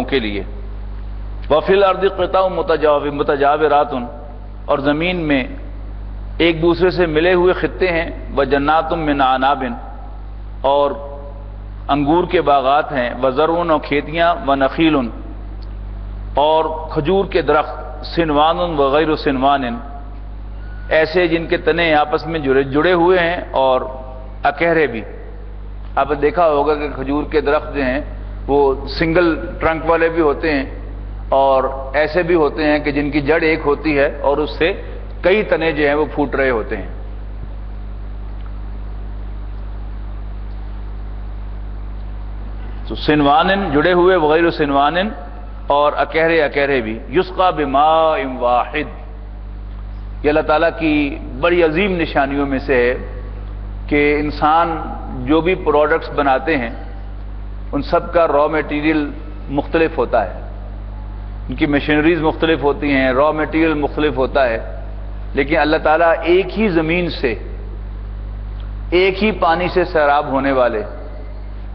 کے لیے وفی الارض قطع متجاورات، اور زمین میں ایک دوسرے سے ملے ہوئے خطے ہیں، وجنات من اعناب، اور انگور کے باغات ہیں، وزرع، اور کھیتیاں، ونخیل، اور کھجور کے درخت، سنوان وغیر سنوان، ایسے جن کے تنے آپس میں جڑے ہوئے ہیں، اور اکہرے بھی۔ آپ نے دیکھا ہوگا کہ کھجور کے درخت جو ہیں وہ سنگل ٹرنک والے بھی ہوتے ہیں، اور ایسے بھی ہوتے ہیں کہ جن کی جڑ ایک ہوتی ہے اور اس سے کئی تنے جو ہیں وہ پھوٹ رہے ہوتے ہیں۔ تو سنوان جڑے ہوئے، وغیر سنوان، اور اکہرے بھی۔ یسقى بماء واحد، یہ اللہ تعالیٰ کی بڑی عظیم نشانیوں میں سے ہے کہ انسان جو بھی پروڈکٹس بناتے ہیں ان سب کا را میٹیریل مختلف ہوتا ہے، ان کی مشینریز مختلف ہوتی ہیں، را میٹیریل مختلف ہوتا ہے، لیکن اللہ تعالیٰ ایک ہی زمین سے، ایک ہی پانی سے سیراب ہونے والے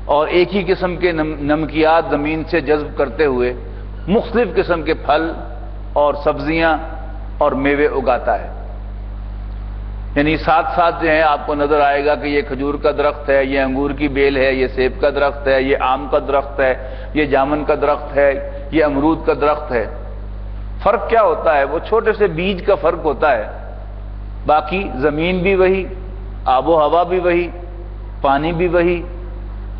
اور ایک ہی قسم کے نمکیات زمین سے جذب کرتے ہوئے مختلف قسم کے پھل اور سبزیاں اور میوے اگاتا ہے۔ یعنی ساتھ ساتھ جو ہے آپ کو نظر آئے گا کہ یہ کھجور کا درخت ہے، یہ انگور کی بیل ہے، یہ سیب کا درخت ہے، یہ آم کا درخت ہے، یہ جامن کا درخت ہے، یہ امرود کا درخت ہے۔ فرق کیا ہوتا ہے؟ وہ چھوٹے سے بیج کا فرق ہوتا ہے، باقی زمین بھی وہی، آب و ہوا بھی وہی، پانی بھی وہی،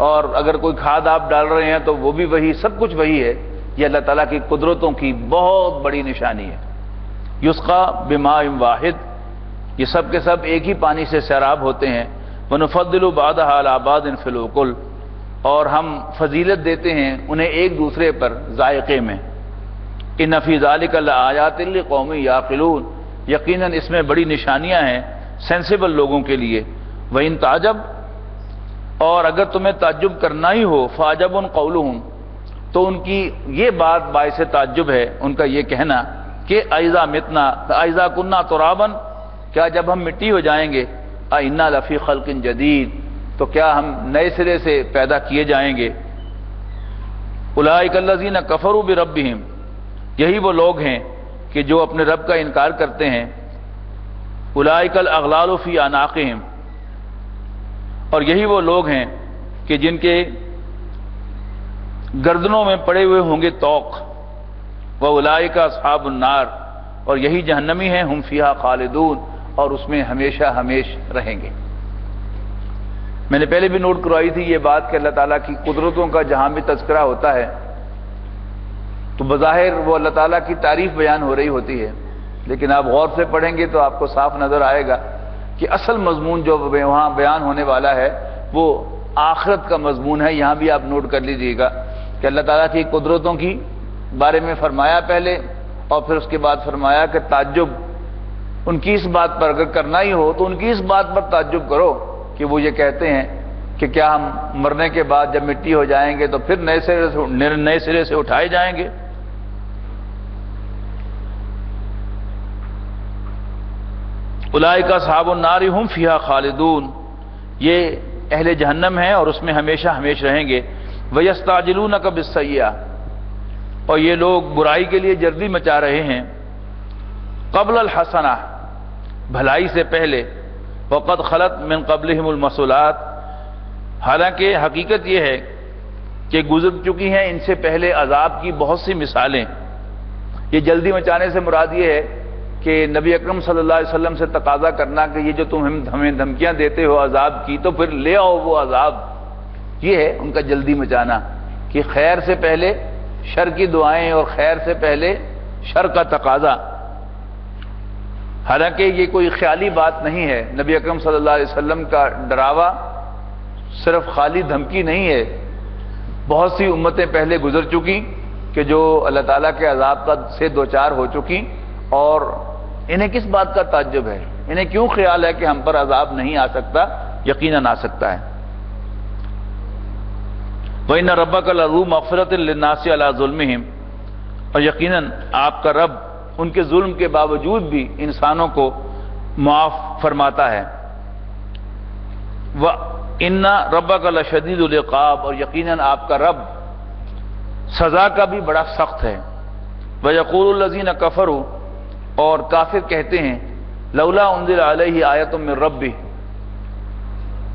اور اگر کوئی کھاد آپ ڈال رہے ہیں تو وہ بھی وہی، سب کچھ وہی ہے۔ یہ اللہ تعالیٰ کی قدرتوں کی بہت بڑی نشانی ہے۔ یسقى بماء واحد، یہ سب کے سب ایک ہی پانی سے سیراب ہوتے ہیں۔ وَنُفَضِّلُ بَعْضَهَا عَلَىٰ بَعْضٍ فِي الْأُكُلِ، اور ہم فضیلت دیتے ہیں انہیں ایک دوسرے پر ذائقے میں۔ إِنَّ فِي ذَلِكَ لَآيَاتٍ لِقَوْمٍ يَعْقِلُونَ، یقیناً اس میں بڑی نشانیاں ہیں سینسیبل لوگوں کے لیے۔ وَإِن تَعْجَبْ، اور اگر تمہیں تعجب کرنا ہی ہو، فَعَجَبٌ قَوْلُهُمْ، تو ان کی یہ بات باعث تعجب ہے، ان کا یہ کہنا کہ اَإِذَا مِتْنَا اَإِذَا كُنَّا تُرَابًا، کیا جب ہم مٹی ہو جائیں گے، اِنَّا لَفِي خَلْقٍ جَدِيدٍ، تو کیا ہم نئے سرے سے پیدا کیے جائیں گے۔ أُولَٰئِكَ الَّذِينَ كَفَرُوا بِرَبِّهِمْ، یہی وہ لوگ ہیں کہ جو اپنے رب کا انکار کرتے ہیں۔ أُولَٰئِكَ الْأَغْلَالُ فِي أَعْنَاقِهِمْ، اور یہی وہ لوگ ہیں کہ جن کے گردنوں میں پڑے ہوئے ہوں گے طوق۔ وَأُولَٰئِكَ أَصْحَابُ النَّارِ، اور یہی جہنمی ہیں، ہم فیہا خالدون، اور اس میں ہمیشہ ہمیش رہیں گے۔ میں نے پہلے بھی نوٹ کروائی تھی یہ بات کہ اللہ تعالیٰ کی قدرتوں کا جہاں بھی تذکرہ ہوتا ہے تو بظاہر وہ اللہ تعالیٰ کی تعریف بیان ہو رہی ہوتی ہے، لیکن آپ غور سے پڑھیں گے تو آپ کو صاف نظر آئے گا کہ اصل مضمون جو وہاں بیان ہونے والا ہے وہ آخرت کا مضمون ہے۔ یہاں بھی آپ نوٹ کر لیجئے گا کہ اللہ تعالیٰ کی قدرتوں کی بارے میں فرمایا پہلے، اور پھر اس کے بعد فرمایا کہ تعجب ان کی اس بات پر اگر کرنا ہی ہو تو ان کی اس بات پر تعجب کرو کہ وہ یہ کہتے ہیں کہ کیا ہم مرنے کے بعد جب مٹی ہو جائیں گے تو پھر نئے سرے سے اٹھائے جائیں گے۔ اولئک اصحاب النار ہم فیہا خالدون، یہ اہل جہنم ہیں اور اس میں ہمیشہ ہمیش رہیں گے۔ وَيَسْتَعْجِلُونَكَ بِالسَّيِّئَةِ، اور یہ لوگ برائی کے لیے جلدی مچا رہے ہیں، قبل الحسنہ، بھلائی سے پہلے، وقد خلت من قبلہم المثلات، حالانکہ حقیقت یہ ہے کہ گزر چکی ہیں ان سے پہلے عذاب کی بہت سی مثالیں۔ یہ جلدی مچانے سے مراد یہ ہے کہ نبی اکرم صلی اللہ علیہ وسلم سے تقاضا کرنا کہ یہ جو تم ہمیں دھمکیاں دیتے ہو عذاب کی تو پھر لے آؤ وہ عذاب، یہ ہے ان کا جلدی مچانا کہ خیر سے پہلے شر کی دعائیں اور خیر سے پہلے شر کا تقاضا۔ حالانکہ یہ کوئی خیالی بات نہیں ہے، نبی اکرم صلی اللہ علیہ وسلم کا ڈراوا صرف خالی دھمکی نہیں ہے۔ بہت سی امتیں پہلے گزر چکی کہ جو اللہ تعالیٰ کے عذاب سے دوچار ہو چکی، اور انہیں کس بات کا تعجب ہے، انہیں کیوں خیال ہے کہ ہم پر عذاب نہیں آ سکتا؟ یقیناً آ سکتا ہے۔ وَإِنَّ رَبَّكَ لَذُو مَغْفِرَةٍ لِلنَّاسِ عَلَىٰ ظُلْمِهِمْ، اور یقیناً آپ کا رب ان کے ظلم کے باوجود بھی انسانوں کو معاف فرماتا ہے۔ وَإِنَّ رَبَّكَ لَشَدِيدُ الْعِقَابِ، اور یقیناً آپ کا رب سزا کا بھی بڑا سخت ہے۔ وَيَقُولُ الَّذِينَ كَفَرُوا، اور کافر کہتے ہیں لولا انزل علیہ آیۃ من ربہ،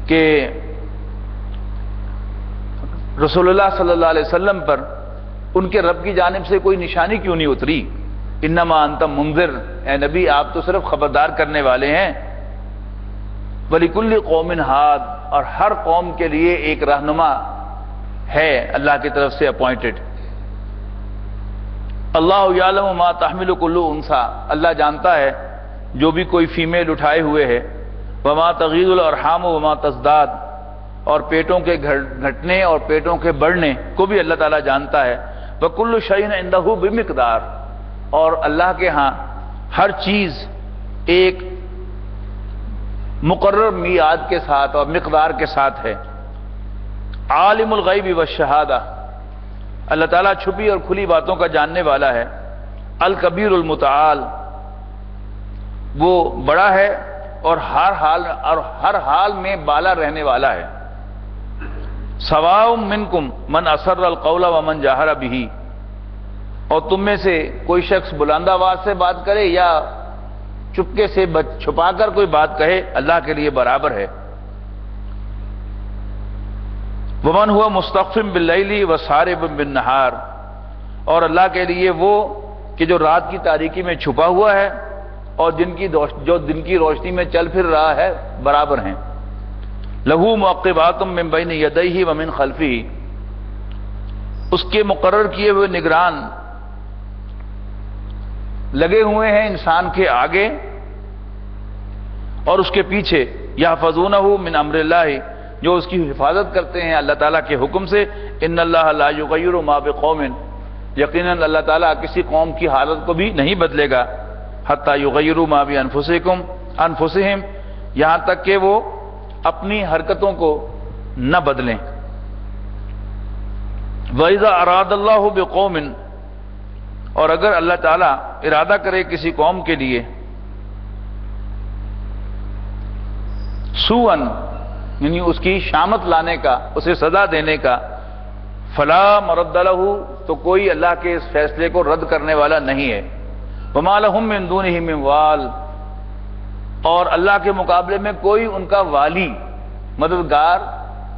کہ رسول اللہ صلی اللہ علیہ وسلم پر ان کے رب کی جانب سے کوئی نشانی کیوں نہیں اتری؟ انما انت منذر، اے نبی آپ تو صرف خبردار کرنے والے ہیں۔ وَلِكُلِّ قَوْمٍ ہاد، اور ہر قوم کے لیے ایک رہنما ہے اللہ کی طرف سے اپوائنٹڈ۔ اللہ یعلم ما تحمل کل انثی، اللہ جانتا ہے جو بھی کوئی فیمیل اٹھائے ہوئے ہے، وما تغیض الارحام وما تزداد، اور پیٹوں کے گھٹنے اور پیٹوں کے بڑھنے کو بھی اللہ تعالیٰ جانتا ہے۔ وَكُلُّ شَيْءٍ عِندَهُ بِمِقْدَار، اور اللہ کے ہاں ہر چیز ایک مقرر میعاد کے ساتھ اور مقدار کے ساتھ ہے۔ عالم الغیب والشہادہ، اللہ تعالیٰ چھپی اور کھلی باتوں کا جاننے والا ہے۔ الکبیر المتعال، وہ بڑا ہے اور ہر حال میں بالا رہنے والا ہے۔ سواء منکم من اسر القول ومن جہر بہ، اور تم میں سے کوئی شخص بلند آواز سے بات کرے یا چپکے سے چھپا کر کوئی بات کہے، اللہ کے لیے برابر ہے۔ ومن ہوا مستخف باللیل وسارب بالنہار، اور اللہ کے لیے وہ کہ جو رات کی تاریکی میں چھپا ہوا ہے اور جو دن کی روشنی میں چل پھر رہا ہے، برابر ہیں۔ لہو معقبات من بین یدیہ ومن خلفہ، اس کے مقرر کیے ہوئے نگران لگے ہوئے ہیں انسان کے آگے اور اس کے پیچھے۔ یحفظونہ من امر اللہ، جو اس کی حفاظت کرتے ہیں اللہ تعالیٰ کے حکم سے۔ ان اللہ لا یغیر ما بقوم، یقیناً اللہ تعالیٰ کسی قوم کی حالت کو بھی نہیں بدلے گا، حتی یغیروا ما بانفسہم، یہاں تک کہ وہ اپنی حرکتوں کو نہ بدلیں۔ وَإِذَا أَرَادَ اللَّهُ بِقَوْمٍ، اور اگر اللہ تعالیٰ ارادہ کرے کسی قوم کے لیے سوءً، یعنی اس کی شامت لانے کا، اسے سزا دینے کا، فلا مرد لہ، تو کوئی اللہ کے اس فیصلے کو رد کرنے والا نہیں ہے۔ وما لہم من دونہ من وال، اور اللہ کے مقابلے میں کوئی ان کا والی، مددگار،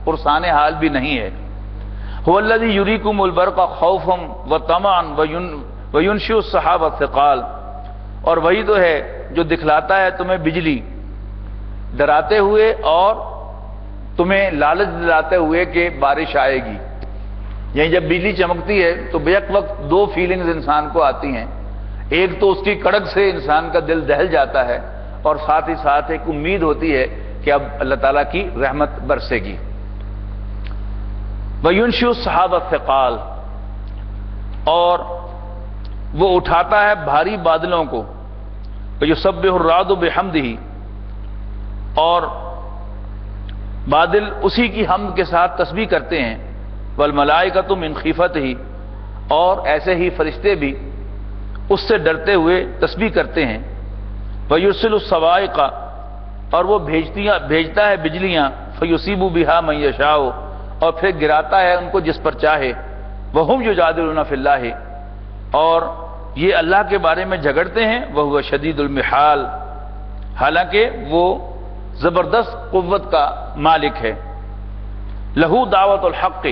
پرسان حال بھی نہیں ہے۔ هو الذی یریکم البرق خوفا وطمعا وینشئ السحاب الثقال، اور وہی تو ہے جو دکھلاتا ہے تمہیں بجلی ڈراتے ہوئے اور تمہیں لالچ دلاتے ہوئے کہ بارش آئے گی۔ یعنی جب بجلی چمکتی ہے تو بیک وقت دو فیلنگز انسان کو آتی ہیں، ایک تو اس کی کڑک سے انسان کا دل دہل جاتا ہے، اور ساتھ ہی ساتھ ایک امید ہوتی ہے کہ اب اللہ تعالیٰ کی رحمت برسے گی۔ وَيُنشِئُ السَّحَابَ الثِّقَالَ، اور وہ اٹھاتا ہے بھاری بادلوں کو۔ وَيُسَبِّحُ الرَّعْدُ بِحَمْدِهِ، اور بادل اسی کی حمد کے ساتھ تسبیح کرتے ہیں۔ وَالْمَلَائِكَةُ مِنْ خِیفَتِهِ، اور ایسے ہی فرشتے بھی اس سے ڈرتے ہوئے تسبیح کرتے ہیں۔ وَيُرْسِلُ الصَّوَاعِقَ، اور وہ بھیجتا ہے بجلیاں۔ فَيُصِيبُ بِهَا مَن يَشَاءُ، اور پھر گراتا ہے ان کو جس پر چاہے۔ وَهُمْ يُجَادِلُونَ فِي اللَّهِ، اور یہ اللہ کے بارے میں جھگڑتے ہیں۔ وَهُوَ شَدِيدُ الْمِحَالِ، حالانکہ وہ زبردست قوت کا مالک ہے۔ لَهُ دعوت الحق،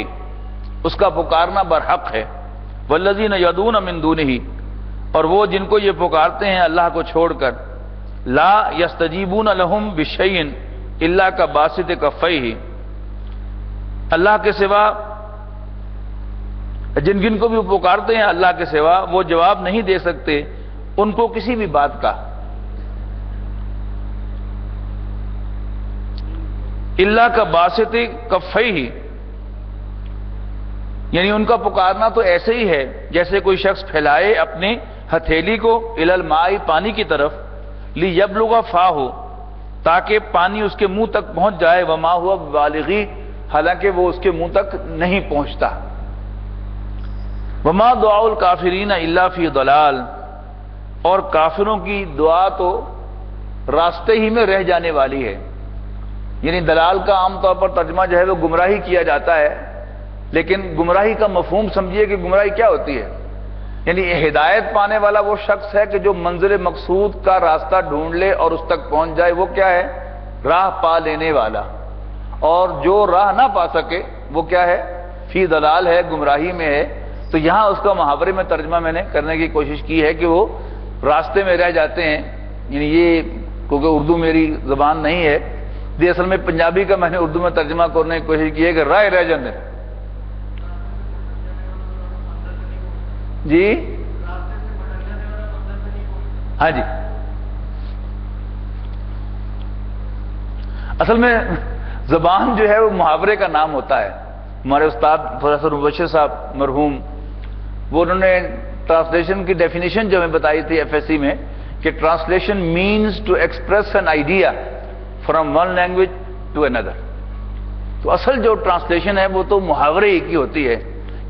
اس کا پکارنا برحق ہے۔ وَالَّذِينَ يَدْعُونَ مِن دُونِهِ، اور وہ جن کو یہ پکارتے ہیں اللہ کو چھوڑ کر، لا يستجیبون لهم بشیء الا كباسط کفیہ، اللہ کے سوا جن کو بھی وہ پکارتے ہیں اللہ کے سوا، وہ جواب نہیں دے سکتے ان کو کسی بھی بات کا۔ الا كباسط کفیہ، یعنی ان کا پکارنا تو ایسے ہی ہے جیسے کوئی شخص پھیلائے اپنی ہتھیلی کو الی الماء، پانی کی طرف، لیبلغ فاہ، تاکہ پانی اس کے منہ تک پہنچ جائے۔ وما ہوا ببالغی، حالانکہ وہ اس کے منہ تک نہیں پہنچتا۔ وما دعاء الکافرین الا فی ضلال، اور کافروں کی دعا تو راستے ہی میں رہ جانے والی ہے۔ یعنی دلال کا عام طور پر ترجمہ جو ہے وہ گمراہی کیا جاتا ہے، لیکن گمراہی کا مفہوم سمجھیے کہ گمراہی کیا ہوتی ہے. یعنی ہدایت پانے والا وہ شخص ہے کہ جو منزل مقصود کا راستہ ڈھونڈ لے اور اس تک پہنچ جائے، وہ کیا ہے؟ راہ پا لینے والا. اور جو راہ نہ پا سکے وہ کیا ہے؟ فی ضلال ہے، گمراہی میں ہے. تو یہاں اس کا محاورے میں ترجمہ میں نے کرنے کی کوشش کی ہے کہ وہ راستے میں رہ جاتے ہیں. یعنی یہ کیونکہ اردو میری زبان نہیں ہے، یہ اصل میں پنجابی کا میں نے اردو میں ترجمہ کرنے کی کوشش کی ہے کہ راہ رہ جاندے. جی ہاں جی، اصل میں زبان جو ہے وہ محاورے کا نام ہوتا ہے. ہمارے استاد پروفیسر مبشر صاحب مرحوم، وہ انہوں نے ٹرانسلیشن کی ڈیفینیشن جو ہمیں بتائی تھی ایف ایس سی میں کہ translation means to express an idea from one language to another. تو اصل جو ٹرانسلیشن ہے وہ تو محاورے کی ہوتی ہے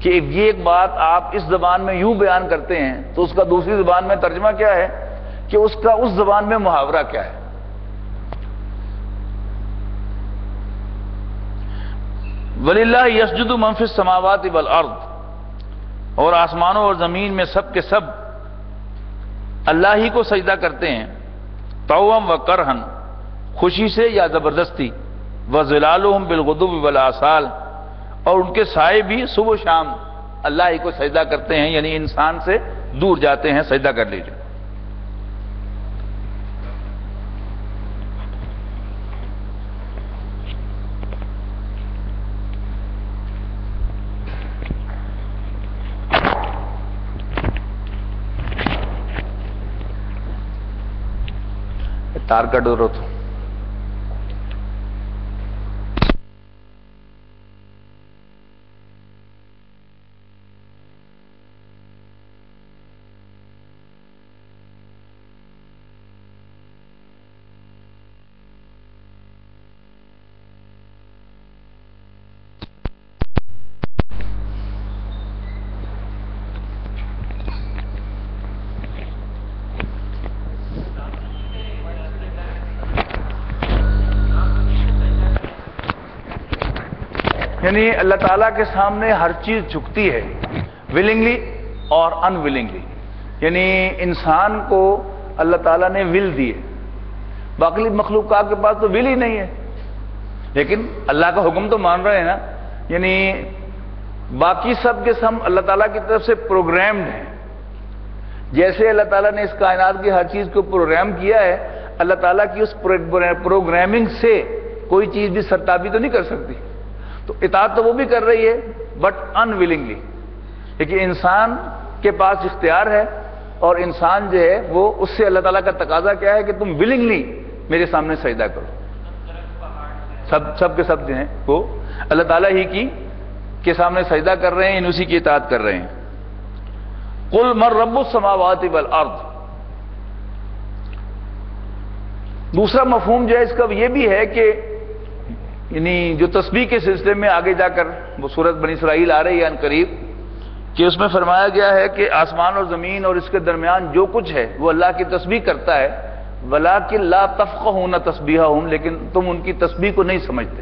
کہ یہ ایک بات آپ اس زبان میں یوں بیان کرتے ہیں تو اس کا دوسری زبان میں ترجمہ کیا ہے کہ اس کا اس زبان میں محاورہ کیا ہے. وَلِلَّهِ يَسْجُدُ مَن فِي السَّمَاوَاتِ وَالْأَرْضِ، اور آسمانوں اور زمین میں سب کے سب اللہ ہی کو سجدہ کرتے ہیں. طَوْعًا وَكَرْهًا، خوشی سے یا زبردستی. وَظِلَالُهُمْ بِالْغُدُوِّ وَالْآصَالِ، اور ان کے سائے بھی صبح و شام اللہ ہی کو سجدہ کرتے ہیں، یعنی انسان سے دور جاتے ہیں. سجدہ کر لیجیے. تار کا ڈور تو یعنی اللہ تعالیٰ کے سامنے ہر چیز جھکتی ہے، ولنگلی اور ان ولنگلی. یعنی انسان کو اللہ تعالیٰ نے ول دی ہے، باقی مخلوقات کے پاس تو ول ہی نہیں ہے، لیکن اللہ کا حکم تو مان رہے ہیں نا. یعنی باقی سب کے سب اللہ تعالیٰ کی طرف سے پروگرامڈ ہیں. جیسے اللہ تعالیٰ نے اس کائنات کی ہر چیز کو پروگرام کیا ہے، اللہ تعالیٰ کی اس پروگرامنگ سے کوئی چیز بھی سرتابی تو نہیں کر سکتی. تو اطاعت تو وہ بھی کر رہی ہے بٹ ان ولنگلی. لیکن انسان کے پاس اختیار ہے اور انسان جو ہے وہ اس سے اللہ تعالیٰ کا تقاضا کیا ہے کہ تم ولنگلی میرے سامنے سجدہ کرو. سب کے سب جو ہیں وہ اللہ تعالیٰ ہی کی کے سامنے سجدہ کر رہے ہیں، اسی کی اطاعت کر رہے ہیں. قل من رب السماوات والارض. دوسرا مفہوم جو ہے اس کا یہ بھی ہے کہ یعنی جو تسبیح کے سلسلے میں آگے جا کر وہ سورۃ بنی اسرائیل آ رہی ہے ان قریب، کہ اس میں فرمایا گیا ہے کہ آسمان اور زمین اور اس کے درمیان جو کچھ ہے وہ اللہ کی تسبیح کرتا ہے. وَلَٰكِن لَا تَفْقَهُونَ تَسْبِيحَهُمْ، لیکن تم ان کی تسبیح کو نہیں سمجھتے.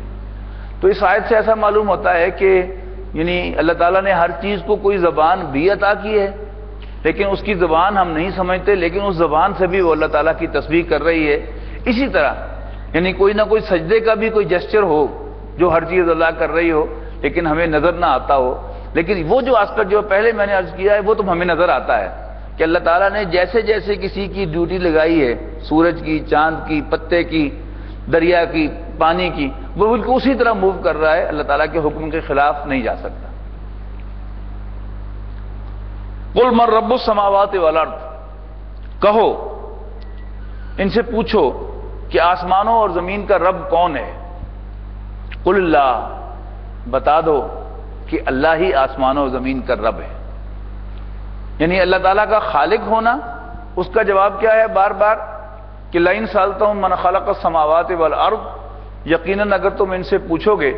تو اس آیت سے ایسا معلوم ہوتا ہے کہ یعنی اللہ تعالیٰ نے ہر چیز کو کوئی زبان بھی عطا کی ہے، لیکن اس کی زبان ہم نہیں سمجھتے، لیکن اس زبان سے بھی وہ اللہ تعالیٰ کی تسبیح کر رہی ہے. اسی طرح یعنی کوئی نہ کوئی سجدے کا بھی کوئی جسچر ہو جو ہر چیز اللہ کر رہی ہو لیکن ہمیں نظر نہ آتا ہو. لیکن وہ جو آسپیکٹ جو پہلے میں نے عرض کیا ہے وہ تو ہمیں نظر آتا ہے کہ اللہ تعالیٰ نے جیسے جیسے کسی کی ڈیوٹی لگائی ہے، سورج کی، چاند کی، پتے کی، دریا کی، پانی کی، وہ بالکل اسی طرح موو کر رہا ہے. اللہ تعالیٰ کے حکم کے خلاف نہیں جا سکتا. قل من رب السماوات والارض، کہو ان سے پوچھو کہ آسمانوں اور زمین کا رب کون ہے. قل اللہ، بتا دو کہ اللہ ہی آسمانوں اور زمین کا رب ہے. یعنی اللہ تعالیٰ کا خالق ہونا، اس کا جواب کیا ہے بار بار کہ لئن سألتہم من خلق السماوات والارض، یقیناً اگر تم ان سے پوچھو گے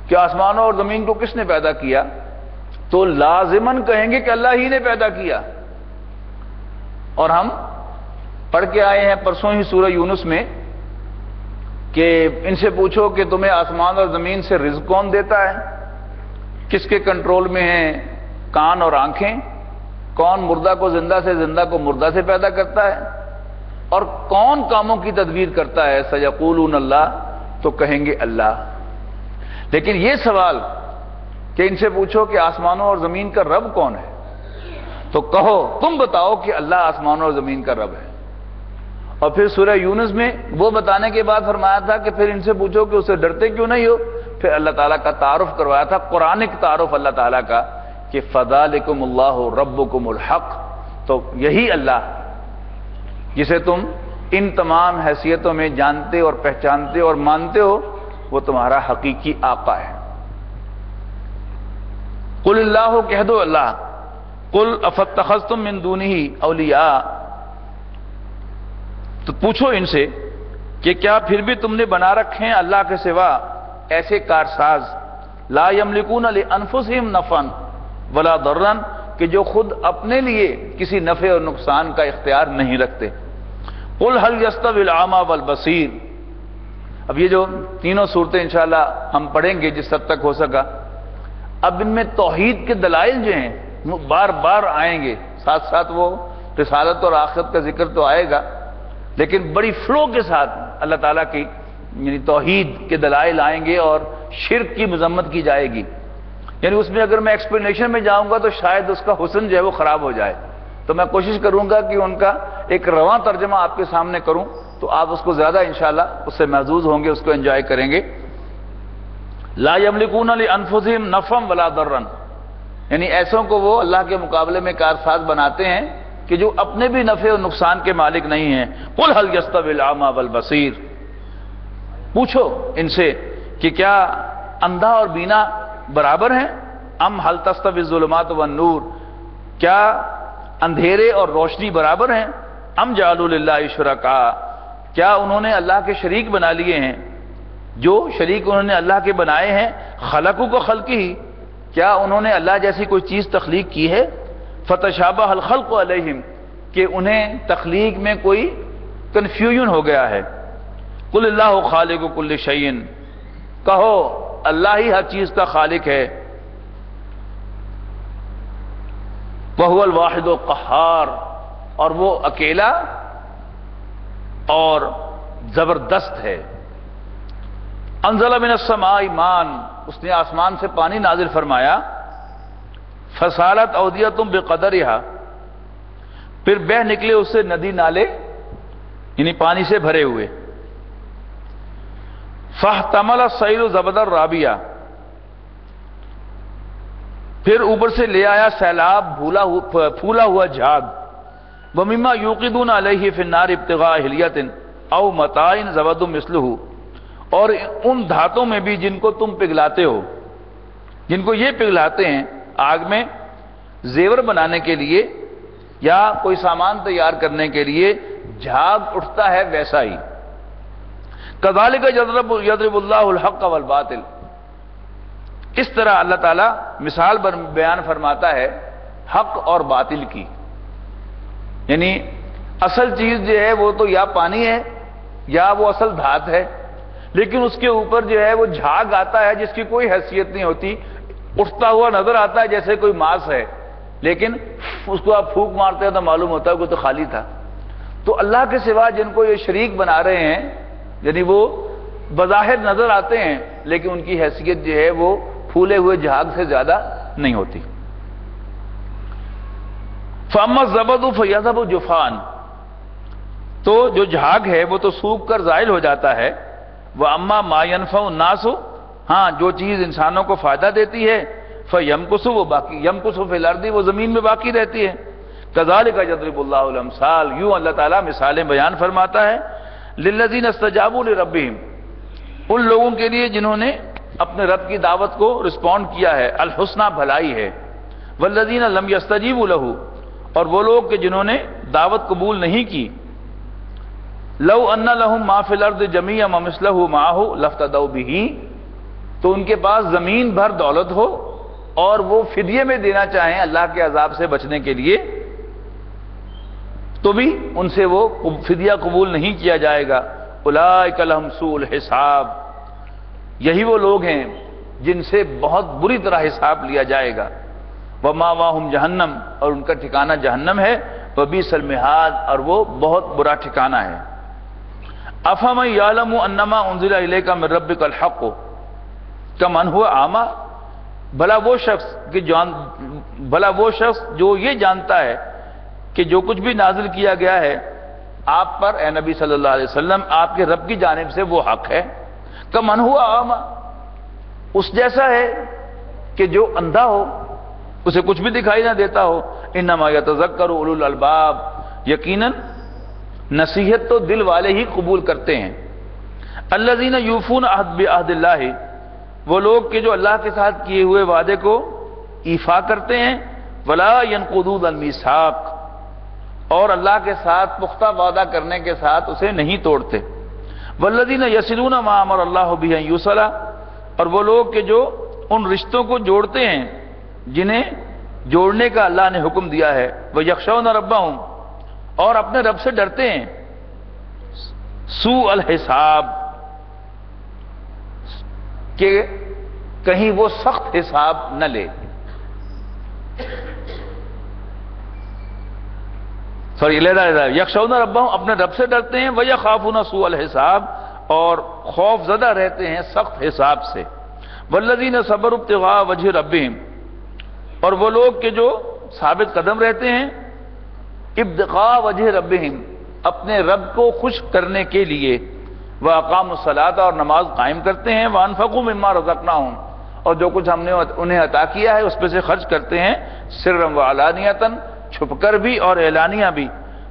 کہ آسمانوں اور زمین کو کس نے پیدا کیا تو لازماً کہیں گے کہ اللہ ہی نے پیدا کیا. اور ہم پڑھ کے آئے ہیں پرسوں ہی سورہ یونس میں کہ ان سے پوچھو کہ تمہیں آسمان اور زمین سے رزق کون دیتا ہے. کس کے کنٹرول میں ہیں کان اور آنکھیں، کون مردہ کو زندہ سے، زندہ کو مردہ سے پیدا کرتا ہے، اور کون کاموں کی تدبیر کرتا ہے؟ سیقولون اللہ، تو کہیں گے اللہ۔ لیکن یہ سوال کہ ان سے پوچھو کہ آسمانوں اور زمین کا رب کون ہے، تو کہو تم بتاؤ کہ اللہ آسمانوں اور زمین کا رب ہے۔ اور پھر سورہ یونس میں وہ بتانے کے بعد فرمایا تھا کہ پھر ان سے پوچھو کہ اسے ڈرتے کیوں نہیں ہو، پھر اللہ تعالیٰ کا تعارف کروایا تھا، قرآنک تعارف اللہ تعالیٰ کا کہ فذالکم اللہ ربکم الحق، تو یہی اللہ جسے تم ان تمام حیثیتوں میں جانتے اور پہچانتے اور مانتے ہو، وہ تمہارا حقیقی آقا ہے۔ قل اللہ، کہہ دو اللہ، قل افاتخذتم من دونہ اولیاء، تو پوچھو ان سے کہ کیا پھر بھی تم نے بنا رکھے ہیں اللہ کے سوا ایسے کارساز، لا یملکون لانفسہم نفعا ولا ضرا، کہ جو خود اپنے لیے کسی نفع اور نقصان کا اختیار نہیں رکھتے۔ قل هل يستوي الاعمى والبصير، اب یہ جو تینوں صورتیں انشاءاللہ ہم پڑھیں گے جس حد تک ہو سکا، اب ان میں توحید کے دلائل جو ہیں وہ بار بار آئیں گے، ساتھ ساتھ وہ رسالت اور آخرت کا ذکر تو آئے گا، لیکن بڑی فلو کے ساتھ اللہ تعالیٰ کی یعنی توحید کے دلائل آئیں گے اور شرک کی مذمت کی جائے گی۔ یعنی اس میں اگر میں ایکسپلینیشن میں جاؤں گا تو شاید اس کا حسن جو ہے وہ خراب ہو جائے، تو میں کوشش کروں گا کہ ان کا ایک رواں ترجمہ آپ کے سامنے کروں، تو آپ اس کو زیادہ انشاءاللہ اس سے محظوظ ہوں گے، اس کو انجوائے کریں گے۔ لا یملکون لانفسہم نفعا ولا ضرا، یعنی ایسوں کو وہ اللہ کے مقابلے میں کارساز بناتے ہیں کہ جو اپنے بھی نفع اور نقصان کے مالک نہیں ہیں۔ قل هل يستوي الاعمى والبصير، پوچھو ان سے کہ کیا اندھا اور بینا برابر ہیں؟ ام هل تستوي الظلمات والنور، کیا اندھیرے اور روشنی برابر ہیں؟ ام جعلوا للہ شرکاء، کیا انہوں نے اللہ کے شریک بنا لیے ہیں؟ جو شریک انہوں نے اللہ کے بنائے ہیں، خلقوا کو خلقی، کیا انہوں نے اللہ جیسی کوئی چیز تخلیق کی ہے؟ فتشابہ الخلق علیہم، کہ انہیں تخلیق میں کوئی کنفیوژن ہو گیا ہے۔ قل اللہ خالق کل شیء، کہو اللہ ہی ہر چیز کا خالق ہے۔ وہو الواحد القہار، اور وہ اکیلا اور زبردست ہے۔ انزل من السماء ماء، اس نے آسمان سے پانی نازل فرمایا، فسالت اودیۃ بقدرھا، پھر بہہ نکلے اس سے ندی نالے، یعنی پانی سے بھرے ہوئے۔ فاحتمل السیل زبدا رابیہ، پھر اوپر سے لے آیا سیلاب پھولا ہوا جھاگ۔ ومما یوقدون علیہ فی النار ابتغاء حلیۃ او متاع زبد مثلہ، اور ان دھاتوں میں بھی جن کو تم پگھلاتے ہو، جن کو یہ پگھلاتے ہیں آگ میں زیور بنانے کے لیے یا کوئی سامان تیار کرنے کے لیے، جھاگ اٹھتا ہے ویسا ہی۔ کذالک یضرب اللہ الحق والباطل، اس طرح اللہ تعالیٰ مثال بیان فرماتا ہے حق اور باطل کی، یعنی اصل چیز جو ہے وہ تو یا پانی ہے یا وہ اصل دھات ہے، لیکن اس کے اوپر جو ہے وہ جھاگ آتا ہے جس کی کوئی حیثیت نہیں ہوتی، اٹھتا ہوا نظر آتا ہے جیسے کوئی ماس ہے، لیکن اس کو آپ پھونک مارتے ہیں تو معلوم ہوتا ہے کہ تو خالی تھا۔ تو اللہ کے سوا جن کو یہ شریک بنا رہے ہیں، یعنی وہ بظاہر نظر آتے ہیں لیکن ان کی حیثیت جو ہے وہ پھولے ہوئے جھاگ سے زیادہ نہیں ہوتی۔ فَأَمَّا الزَّبَدُ فَيَذْهَبُ جُفَاءً، تو جو جھاگ ہے وہ تو سوکھ کر زائل ہو جاتا ہے۔ وَأَمَّا مَا يَنْفَعُ النَّاسُ، ہاں جو چیز انسانوں کو فائدہ دیتی ہے، فَيَمْكُثُ، وہ باقی، يَمْكُثُ فِي الْأَرْضِ، وہ زمین میں باقی رہتی ہے۔ كَذَلِكَ يَضْرِبُ اللَّهُ الْأَمْثَالَ، یوں اللہ تعالیٰ مثالیں بیان فرماتا ہے۔ لِلَّذِينَ اسْتَجَابُوا لِرَبِّهِمْ، ان لوگوں کے لیے جنہوں نے اپنے رب کی دعوت کو رسپونڈ کیا ہے، الحسنہ بھلائی ہے۔ وَالَّذِينَ لَمْ يَسْتَجِيبُوا لَهُ، اور وہ لوگ کہ جنہوں نے دعوت قبول نہیں کی، لَوْ أَنَّ لَهُمْ مَا فِي الْأَرْضِ جَمِيعًا وَمِثْلَهُ مَعَهُ لَافْتَدَوْا بِهِ، تو ان کے پاس زمین بھر دولت ہو اور وہ فدیے میں دینا چاہیں اللہ کے عذاب سے بچنے کے لیے، تو بھی ان سے وہ فدیہ قبول نہیں کیا جائے گا۔ اولئک لہم سوء الحساب، یہی وہ لوگ ہیں جن سے بہت بری طرح حساب لیا جائے گا، وماواہم جہنم، اور ان کا ٹھکانہ جہنم ہے، وبئس المہاد، اور وہ بہت برا ٹھکانہ ہے۔ افمن یعلم انما انزل الیک من ربک الحق کمن هو اعمی، بھلا وہ شخص جو یہ جانتا ہے کہ جو کچھ بھی نازل کیا گیا ہے آپ پر اے نبی صلی اللہ علیہ وسلم آپ کے رب کی جانب سے وہ حق ہے، کمن هو اعمی، اس جیسا ہے کہ جو اندھا ہو، اسے کچھ بھی دکھائی نہ دیتا ہو۔ انما یتذکر اولو الالباب، یقیناً نصیحت تو دل والے ہی قبول کرتے ہیں۔ الذین یوفون بعہد اللہ، وہ لوگ کہ جو اللہ کے ساتھ کیے ہوئے وعدے کو ایفا کرتے ہیں، ولا ینقضون المیثاق، اور اللہ کے ساتھ پختہ وعدہ کرنے کے ساتھ اسے نہیں توڑتے۔ والذین یصلون ما امر اللہ بہ ان یوصل، اور وہ لوگ کہ جو ان رشتوں کو جوڑتے ہیں جنہیں جوڑنے کا اللہ نے حکم دیا ہے، ویخشون ربہم، اور اپنے رب سے ڈرتے ہیں، سوء الحساب، کہ کہیں وہ سخت حساب نہ لے۔ یخشون ربہم، اپنے رب سے ڈرتے ہیں، ویخافون سوء الحساب، اور خوف زدہ رہتے ہیں سخت حساب سے۔ والذین صبروا ابتغاء وجہ ربہم، اور وہ لوگ کہ جو ثابت قدم رہتے ہیں ابتغاء وجہ ربہم، اپنے رب کو خوش کرنے کے لیے، وَأَقَامُوا الصَّلَاةَ، اور نماز قائم کرتے ہیں، وَأَنفَقُوا مِمَّا رَزَقْنَاهُمْ، اور جو کچھ ہم نے انہیں عطا کیا ہے اس پہ سے خرچ کرتے ہیں، سرًا وعلانیةً، چھپ کر بھی اور اعلانیہ بھی،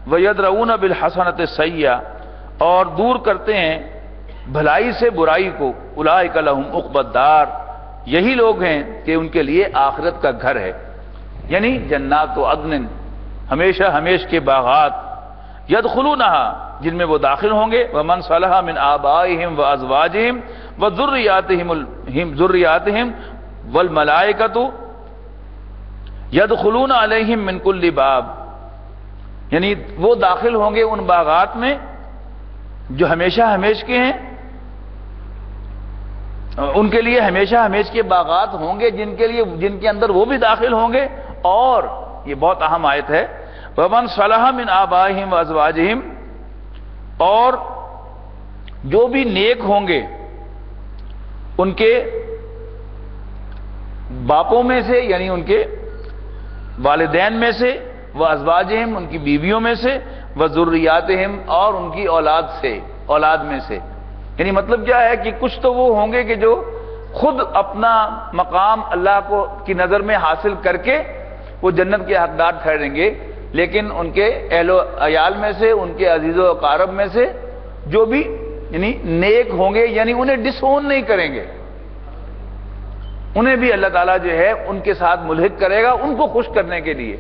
وَيَدْرَؤُونَ بِالْحَسَنَةِ السَّيِّئَةَ، اور دور کرتے ہیں بھلائی سے برائی کو، اولئک لہم عقبی الدار، یہی لوگ ہیں کہ ان کے لیے آخرت کا گھر ہے، یعنی جنات و عدن، ہمیشہ ہمیش کے باغات، یدخلونہا، جن میں وہ داخل ہوں گے، ومن صلح من آبائہم وازواجہم وذریاتہم والملائکۃ یدخلون علیہم من کل باب، یعنی وہ داخل ہوں گے ان باغات میں جو ہمیشہ ہمیش کے ہیں، ان کے لیے ہمیشہ ہمیش کے باغات ہوں گے جن کے اندر وہ بھی داخل ہوں گے، اور یہ بہت اہم آیت ہے، وَمَنْ صَلَحَ مِنْ آبَائِهِمْ وَأَزْوَاجِهِمْ، اور جو بھی نیک ہوں گے ان کے باپوں میں سے، یعنی ان کے والدین میں سے، وَأَزْوَاجِهِمْ، ان کی بیویوں میں سے، وَذُرِّيَّاتِهِمْ، اور ان کی اولاد میں سے، یعنی مطلب کیا ہے کہ کچھ تو وہ ہوں گے کہ جو خود اپنا مقام اللہ کی نظر میں حاصل کر کے وہ جنت کے حقدار ٹھہریں گے، لیکن ان کے اہل و عیال میں سے، ان کے عزیز و اقارب میں سے جو بھی یعنی نیک ہوں گے، یعنی انہیں ڈس اون نہیں کریں گے، انہیں بھی اللہ تعالیٰ جو ہے ان کے ساتھ ملحق کرے گا ان کو خوش کرنے کے لیے۔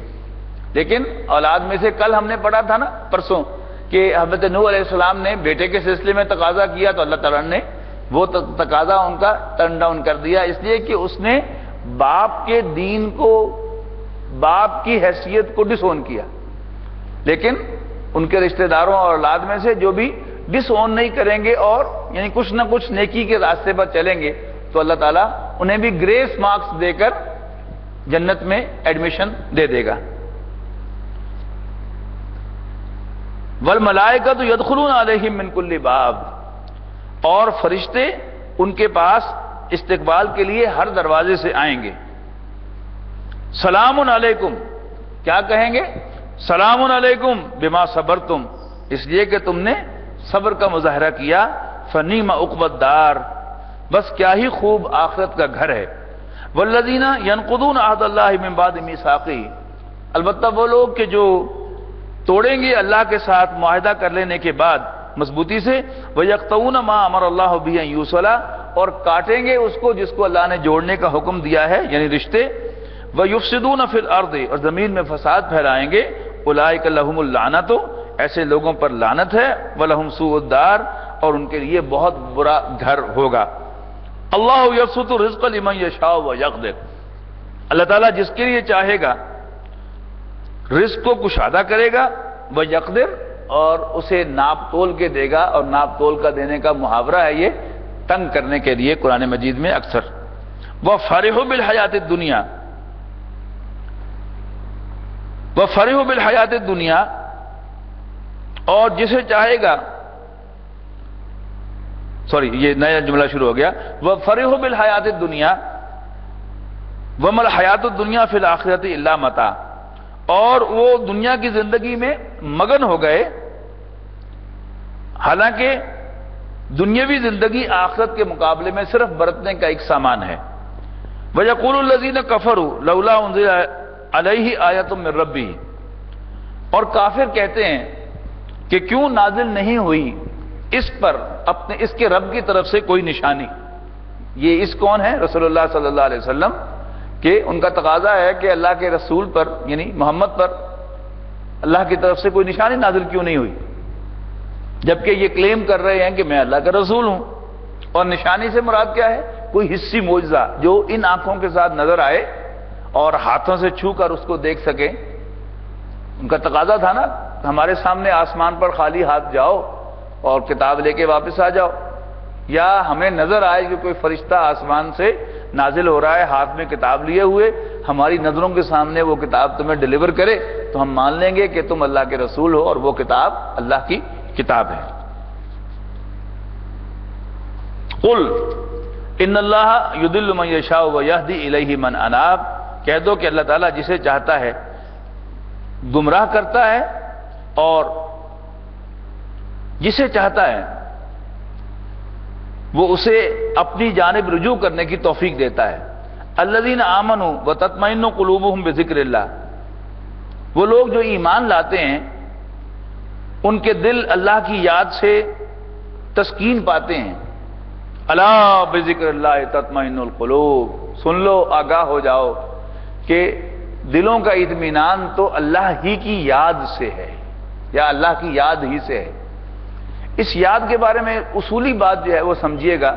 لیکن اولاد میں سے کل ہم نے پڑھا تھا نا پرسوں کہ حضرت نوح علیہ السلام نے بیٹے کے سلسلے میں تقاضا کیا تو اللہ تعالیٰ نے وہ تقاضا ان کا ٹرن ڈاؤن کر دیا، اس لیے کہ اس نے باپ کے دین کو، باپ کی حیثیت کو ڈس اون کیا۔ لیکن ان کے رشتہ داروں اور اولاد میں سے جو بھی ڈس اون نہیں کریں گے اور یعنی کچھ نہ کچھ نیکی کے راستے پر چلیں گے تو اللہ تعالیٰ انہیں بھی گریس مارکس دے کر جنت میں ایڈمیشن دے دے گا۔ والملائکۃ یدخلون علیہم من کل باب، اور فرشتے ان کے پاس استقبال کے لیے ہر دروازے سے آئیں گے۔ سلام علیکم، کیا کہیں گے؟ سلام علیکم بما صبرتم، اس لیے کہ تم نے صبر کا مظاہرہ کیا، فنعم عقبی الدار، بس کیا ہی خوب آخرت کا گھر ہے۔ والذین ینقضون عہد اللہ من بعد میثاقہ، البتہ وہ لوگ کہ جو توڑیں گے اللہ کے ساتھ معاہدہ کر لینے کے بعد مضبوطی سے، وَيَقْطَعُونَ مَا أَمَرَ اللَّهُ بِهِ أَن يُوصَلَ، اور کاٹیں گے اس کو جس کو اللہ نے جوڑنے کا حکم دیا ہے، یعنی رشتے، وَيُفْسِدُونَ فِي الْأَرْضِ، اور زمین میں فساد پھیلائیں گے، أُولَٰئِكَ لَهُمُ اللَّعْنَةُ، ایسے لوگوں پر لعنت ہے، وَلَهُمْ سُوءُ الدَّارِ، اور ان کے لیے بہت برا گھر ہوگا۔ اللہ یبسط الرزق لمن یشاء ویقدر، اللہ تعالیٰ جس کے لیے چاہے گا رزق کو کشادہ کرے گا، ویقدر، اور اسے ناپ تول کے دے گا، اور ناپ تول کا دینے کا محاورہ ہے یہ تنگ کرنے کے لیے قرآن مجید میں اکثر۔ وَفَرِحُ بِالْحَيَاةِ الدُّنْيَا وَفَرِحُ بِالْحَيَاةِ الدُّنْيَا، اور جسے چاہے گا، یہ نیا جملہ شروع ہو گیا، وَفَرِحُ بِالْحَيَاةِ الدُّنْيَا وَمَا الْحَيَاةُ الدُّنْيَا فِي الْآخِرَةِ إِلَّا مَتَاع، اور وہ دنیا کی زندگی میں مگن ہو گئے، حالانکہ دنیاوی زندگی آخرت کے مقابلے میں صرف برتنے کا ایک سامان ہے۔ وَيَقُولُ الَّذِينَ كَفَرُوا لَوْلَا أُنزِلَ عَلَيْهِ آيَةٌ مِّن رَّبِّهِ، اور کافر کہتے ہیں کہ کیوں نازل نہیں ہوئی اس پر اس کے رب کی طرف سے کوئی نشانی۔ یہ اس کون ہے؟ رسول اللہ صلی اللہ علیہ وسلم، کہ ان کا تقاضا ہے کہ اللہ کے رسول پر یعنی محمد پر اللہ کی طرف سے کوئی نشانی نازل کیوں نہیں ہوئی، جبکہ یہ کلیم کر رہے ہیں کہ میں اللہ کا رسول ہوں۔ اور نشانی سے مراد کیا ہے؟ کوئی حسی معجزہ جو ان آنکھوں کے ساتھ نظر آئے اور ہاتھوں سے چھو کر اس کو دیکھ سکیں۔ ان کا تقاضا تھا نا، ہمارے سامنے آسمان پر خالی ہاتھ جاؤ اور کتاب لے کے واپس آ جاؤ، یا ہمیں نظر آئے کہ کوئی فرشتہ آسمان سے نازل ہو رہا ہے ہاتھ میں کتاب لیے ہوئے، ہماری نظروں کے سامنے وہ کتاب تمہیں ڈیلیور کرے تو ہم مان لیں گے کہ تم اللہ کے رسول ہو اور وہ کتاب اللہ کی کتاب ہے۔ قل ان اللہ یضل من یشاء ویہدی الیہ من اناب، کہہ دو کہ اللہ تعالیٰ جسے چاہتا ہے گمراہ کرتا ہے اور جسے چاہتا ہے وہ اسے اپنی جانب رجوع کرنے کی توفیق دیتا ہے۔ الذین آمنوا وتطمئن قلوبہم بذکر اللہ، وہ لوگ جو ایمان لاتے ہیں ان کے دل اللہ کی یاد سے تسکین پاتے ہیں۔ الا بذکر اللہ تطمئن القلوب، سن لو، آگاہ ہو جاؤ کہ دلوں کا اطمینان تو اللہ ہی کی یاد سے ہے، یا اللہ کی یاد ہی سے ہے۔ اس یاد کے بارے میں اصولی بات جو ہے وہ سمجھیے گا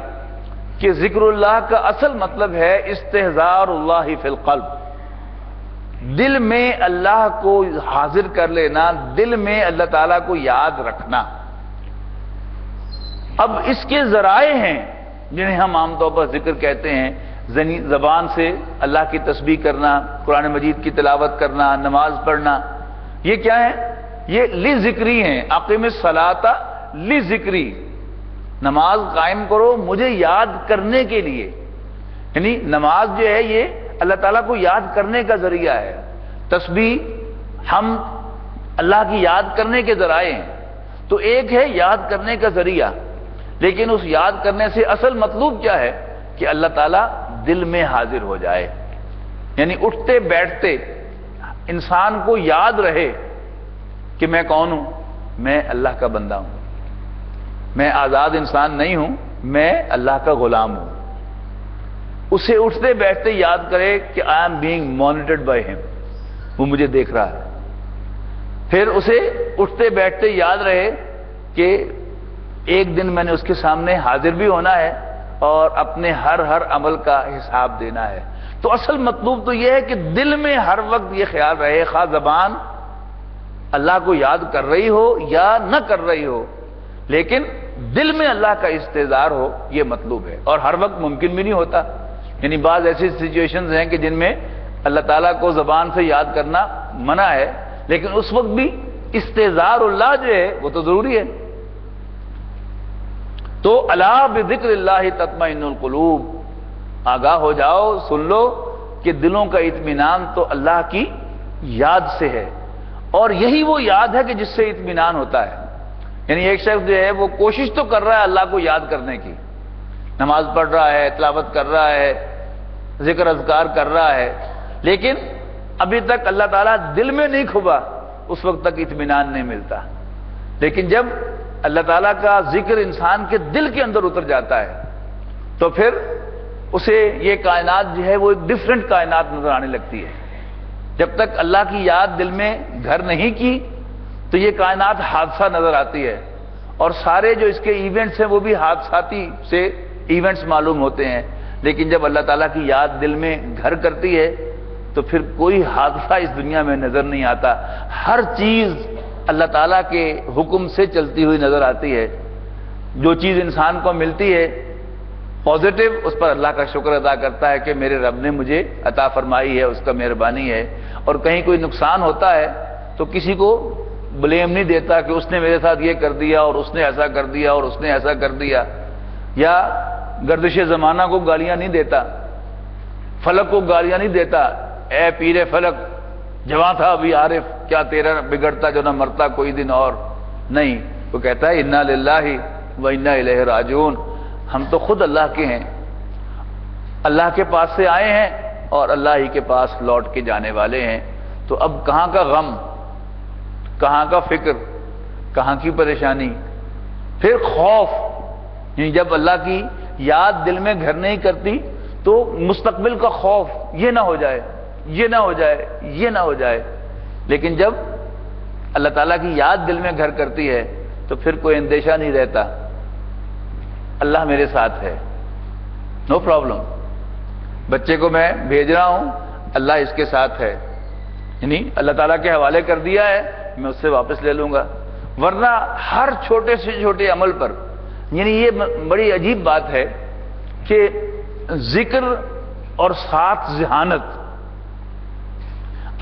کہ ذکر اللہ کا اصل مطلب ہے استحضار اللہ فی القلب، دل میں اللہ کو حاضر کر لینا، دل میں اللہ تعالیٰ کو یاد رکھنا۔ اب اس کے ذرائع ہیں جنہیں ہم عام طور پر ذکر کہتے ہیں، زبان سے اللہ کی تسبیح کرنا، قرآن مجید کی تلاوت کرنا، نماز پڑھنا، یہ کیا ہے؟ یہ لذکری ہیں۔ اقیم الصلاۃ لذکری، نماز قائم کرو مجھے یاد کرنے کے لیے، یعنی نماز جو ہے یہ اللہ تعالیٰ کو یاد کرنے کا ذریعہ ہے۔ تسبیح ہم اللہ کی یاد کرنے کے ذرائع ہیں، تو ایک ہے یاد کرنے کا ذریعہ، لیکن اس یاد کرنے سے اصل مطلوب کیا ہے؟ کہ اللہ تعالیٰ دل میں حاضر ہو جائے، یعنی اٹھتے بیٹھتے انسان کو یاد رہے کہ میں کون ہوں، میں اللہ کا بندہ ہوں، میں آزاد انسان نہیں ہوں، میں اللہ کا غلام ہوں۔ اسے اٹھتے بیٹھتے یاد کرے کہ I am being monitored by ہم، وہ مجھے دیکھ رہا ہے۔ پھر اسے اٹھتے بیٹھتے یاد رہے کہ ایک دن میں نے اس کے سامنے حاضر بھی ہونا ہے اور اپنے ہر عمل کا حساب دینا ہے۔ تو اصل مطلوب تو یہ ہے کہ دل میں ہر وقت یہ خیال رہے، خواہ زبان اللہ کو یاد کر رہی ہو یا نہ کر رہی ہو، لیکن دل میں اللہ کا استحضار ہو، یہ مطلوب ہے۔ اور ہر وقت ممکن بھی نہیں ہوتا، یعنی بعض ایسی سچویشنز ہیں کہ جن میں اللہ تعالیٰ کو زبان سے یاد کرنا منع ہے، لیکن اس وقت بھی استحضار اللہ جو ہے وہ تو ضروری ہے۔ تو الا بذکر اللہ تطمئن القلوب، آگاہ ہو جاؤ، سن لو کہ دلوں کا اطمینان تو اللہ کی یاد سے ہے، اور یہی وہ یاد ہے کہ جس سے اطمینان ہوتا ہے۔ یعنی ایک شخص جو ہے وہ کوشش تو کر رہا ہے اللہ کو یاد کرنے کی، نماز پڑھ رہا ہے، تلاوت کر رہا ہے، ذکر اذکار کر رہا ہے، لیکن ابھی تک اللہ تعالیٰ دل میں نہیں کھبا، اس وقت تک اطمینان نہیں ملتا۔ لیکن جب اللہ تعالیٰ کا ذکر انسان کے دل کے اندر اتر جاتا ہے تو پھر اسے یہ کائنات جو ہے وہ ایک ڈیفرنٹ کائنات نظر آنے لگتی ہے۔ جب تک اللہ کی یاد دل میں گھر نہیں کی تو یہ کائنات حادثہ نظر آتی ہے، اور سارے جو اس کے ایونٹس ہیں وہ بھی حادثاتی سے ایونٹس معلوم ہوتے ہیں۔ لیکن جب اللہ تعالیٰ کی یاد دل میں گھر کرتی ہے تو پھر کوئی حادثہ اس دنیا میں نظر نہیں آتا، ہر چیز اللہ تعالیٰ کے حکم سے چلتی ہوئی نظر آتی ہے۔ جو چیز انسان کو ملتی ہے پازیٹو، اس پر اللہ کا شکر ادا کرتا ہے کہ میرے رب نے مجھے عطا فرمائی ہے، اس کا مہربانی ہے. اور کہیں کوئی نقصان ہوتا ہے تو کسی کو بلیم نہیں دیتا کہ اس نے میرے ساتھ یہ کر دیا اور اس نے ایسا کر دیا اور اس نے ایسا کر دیا، یا گردش زمانہ کو گالیاں نہیں دیتا، فلک کو گالیاں نہیں دیتا، اے پیر فلک جوان تھا ابھی عارف، کیا تیرا بگڑتا جو نہ مرتا کوئی دن اور. نہیں، وہ کہتا ہے انا للہ و انا الیہ راجعون، ہم تو خود اللہ کے ہیں، اللہ کے پاس سے آئے ہیں اور اللہ ہی کے پاس لوٹ کے جانے والے ہیں. تو اب کہاں کا غم، کہاں کا فکر، کہاں کی پریشانی. پھر خوف، یعنی جب اللہ کی یاد دل میں گھر نہیں کرتی تو مستقبل کا خوف، یہ نہ ہو جائے، یہ نہ ہو جائے، یہ نہ ہو جائے. لیکن جب اللہ تعالیٰ کی یاد دل میں گھر کرتی ہے تو پھر کوئی اندیشہ نہیں رہتا، اللہ میرے ساتھ ہے، نو پرابلم. بچے کو میں بھیج رہا ہوں، اللہ اس کے ساتھ ہے، یعنی اللہ تعالیٰ کے حوالے کر دیا ہے، میں اس سے واپس لے لوں گا. ورنہ ہر چھوٹے سے چھوٹے عمل پر، یعنی یہ بڑی عجیب بات ہے کہ ذکر اور ساتھ ذہانت،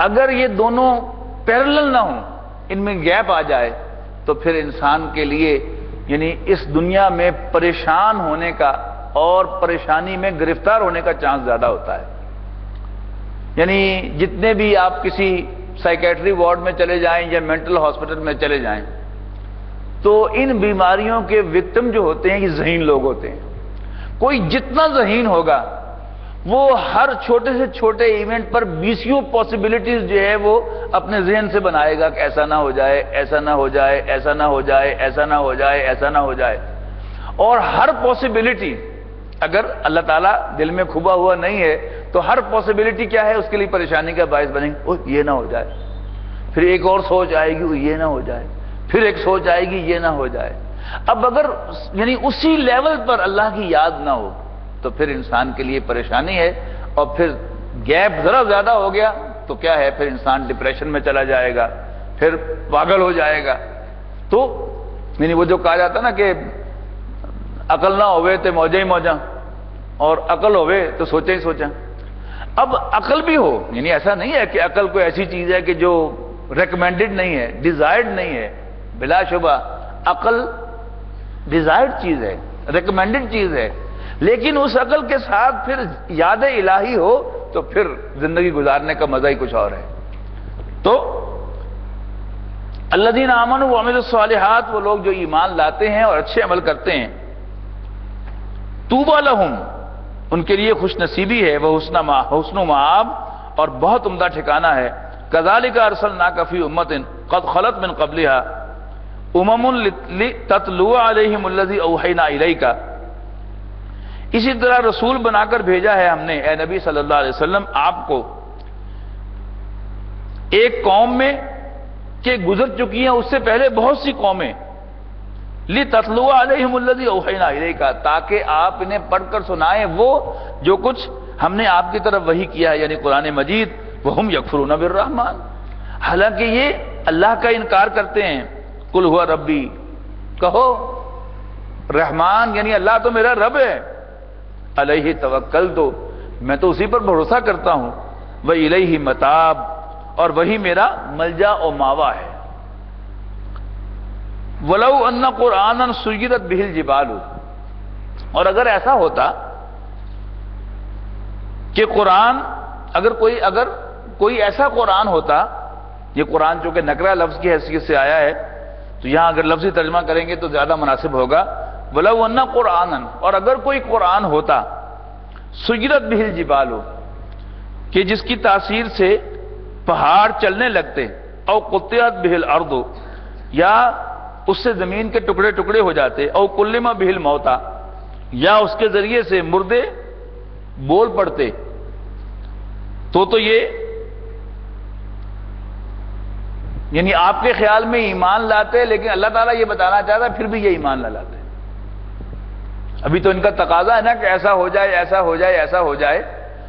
اگر یہ دونوں پیرلل نہ ہوں، ان میں گیپ آ جائے تو پھر انسان کے لیے یعنی اس دنیا میں پریشان ہونے کا اور پریشانی میں گرفتار ہونے کا چانس زیادہ ہوتا ہے. یعنی جتنے بھی آپ کسی سائیکیٹری وارڈ میں چلے جائیں یا مینٹل ہاسپٹل میں چلے جائیں تو ان بیماریوں کے وکٹم جو ہوتے ہیں یہ ذہین لوگ ہوتے ہیں. کوئی جتنا ذہین ہوگا وہ ہر چھوٹے سے چھوٹے ایونٹ پر بیسیوں پاسبلٹیز جو ہے وہ اپنے ذہن سے بنائے گا کہ ایسا نہ ہو جائے، ایسا نہ ہو جائے، ایسا نہ ہو جائے، ایسا نہ ہو جائے، ایسا نہ ہو جائے. اور ہر پاسبلٹی اگر اللہ تعالیٰ دل میں کھبا ہوا نہیں ہے تو ہر پاسبلٹی کیا ہے، اس کے لیے پریشانی کا باعث بنے گی، یہ نہ ہو جائے. پھر ایک اور سوچ آئے گی، یہ نہ ہو جائے. پھر ایک سوچ آئے گی، یہ نہ ہو جائے. اب اگر یعنی اسی لیول پر اللہ کی یاد نہ ہو تو پھر انسان کے لیے پریشانی ہے. اور پھر گیپ ذرا زیادہ ہو گیا تو کیا ہے، پھر انسان ڈپریشن میں چلا جائے گا، پھر پاگل ہو جائے گا. تو یعنی وہ جو کہا جاتا نا کہ عقل نہ ہوئے تو موجیں ہی موجاں، اور عقل ہوئے تو سوچیں ہی سوچاں. اب عقل بھی ہو، یعنی ایسا نہیں ہے کہ عقل کوئی ایسی چیز ہے کہ جو ریکمینڈڈ نہیں ہے، ڈیزائرڈ نہیں ہے. بلا شبہ عقل ڈیزائرڈ چیز ہے، ریکمینڈڈ چیز ہے، لیکن اس عقل کے ساتھ پھر یاد الہی ہو تو پھر زندگی گزارنے کا مزہ ہی کچھ اور ہے. تو الذین آمنوا وعملوا الصالحات، وہ لوگ جو ایمان لاتے ہیں اور اچھے عمل کرتے ہیں، طوبی لہم، ان کے لیے خوش نصیبی ہے، وہ حسن و مآب، اور بہت عمدہ ٹھکانہ ہے. کذالک ارسلناک فی امۃ قد خلت من قبلها امم تتلو علیہم الذی اوحینا الیک، اسی طرح رسول بنا کر بھیجا ہے ہم نے اے نبی صلی اللہ علیہ وسلم آپ کو ایک قوم میں کہ گزر چکی ہیں اس سے پہلے بہت سی قومیں، لِتَتْلُوَ عَلَيْهِمُ الَّذِي أَوْحَيْنَا إِلَيْكَ، تاکہ آپ انہیں پڑھ کر سنائیں وہ جو کچھ ہم نے آپ کی طرف وحی کیا ہے، یعنی قرآن مجید. وَهُمْ يَكْفُرُونَ بِالرَّحْمَنِ، حالانکہ یہ اللہ کا انکار کرتے ہیں. قُلْ هُوَ رَبِّي، کہو رحمان یعنی اللہ تو میرا رب ہے. علیہ توکلت، میں تو اسی پر بھروسہ کرتا ہوں. وَإِلَيْهِ مَتَابِ، اور وہی میرا ملجا و ماوا ہے. وَلَوْ أَنَّ قُرْآنًا سُيِّرَتْ بِهِ الْجِبَالُ، اور اگر ایسا ہوتا کہ قرآن اگر کوئی ایسا قرآن ہوتا، یہ قرآن چونکہ نکرہ لفظ کی حیثیت سے آیا ہے تو یہاں اگر لفظی ترجمہ کریں گے تو زیادہ مناسب ہوگا. وَلَوْ أَنَّ قُرْآنًا، اور اگر کوئی قرآن ہوتا سُيِّرَتْ بِهِ الْجِبَالُ، کہ جس کی تاثیر سے پہاڑ چلنے لگتے، او قُطِّعَتْ بِهِ الْأَرْضُ، یا اس سے زمین کے ٹکڑے ٹکڑے ہو جاتے، او کلم بِهِ الموتى، یا اس کے ذریعے سے مردے بول پڑتے، تو یہ یعنی آپ کے خیال میں ایمان لاتے، لیکن اللہ تعالیٰ یہ بتانا چاہتا ہے پھر بھی یہ ایمان نہ لاتے. ابھی تو ان کا تقاضا ہے نا کہ ایسا ہو جائے، ایسا ہو جائے، ایسا ہو جائے.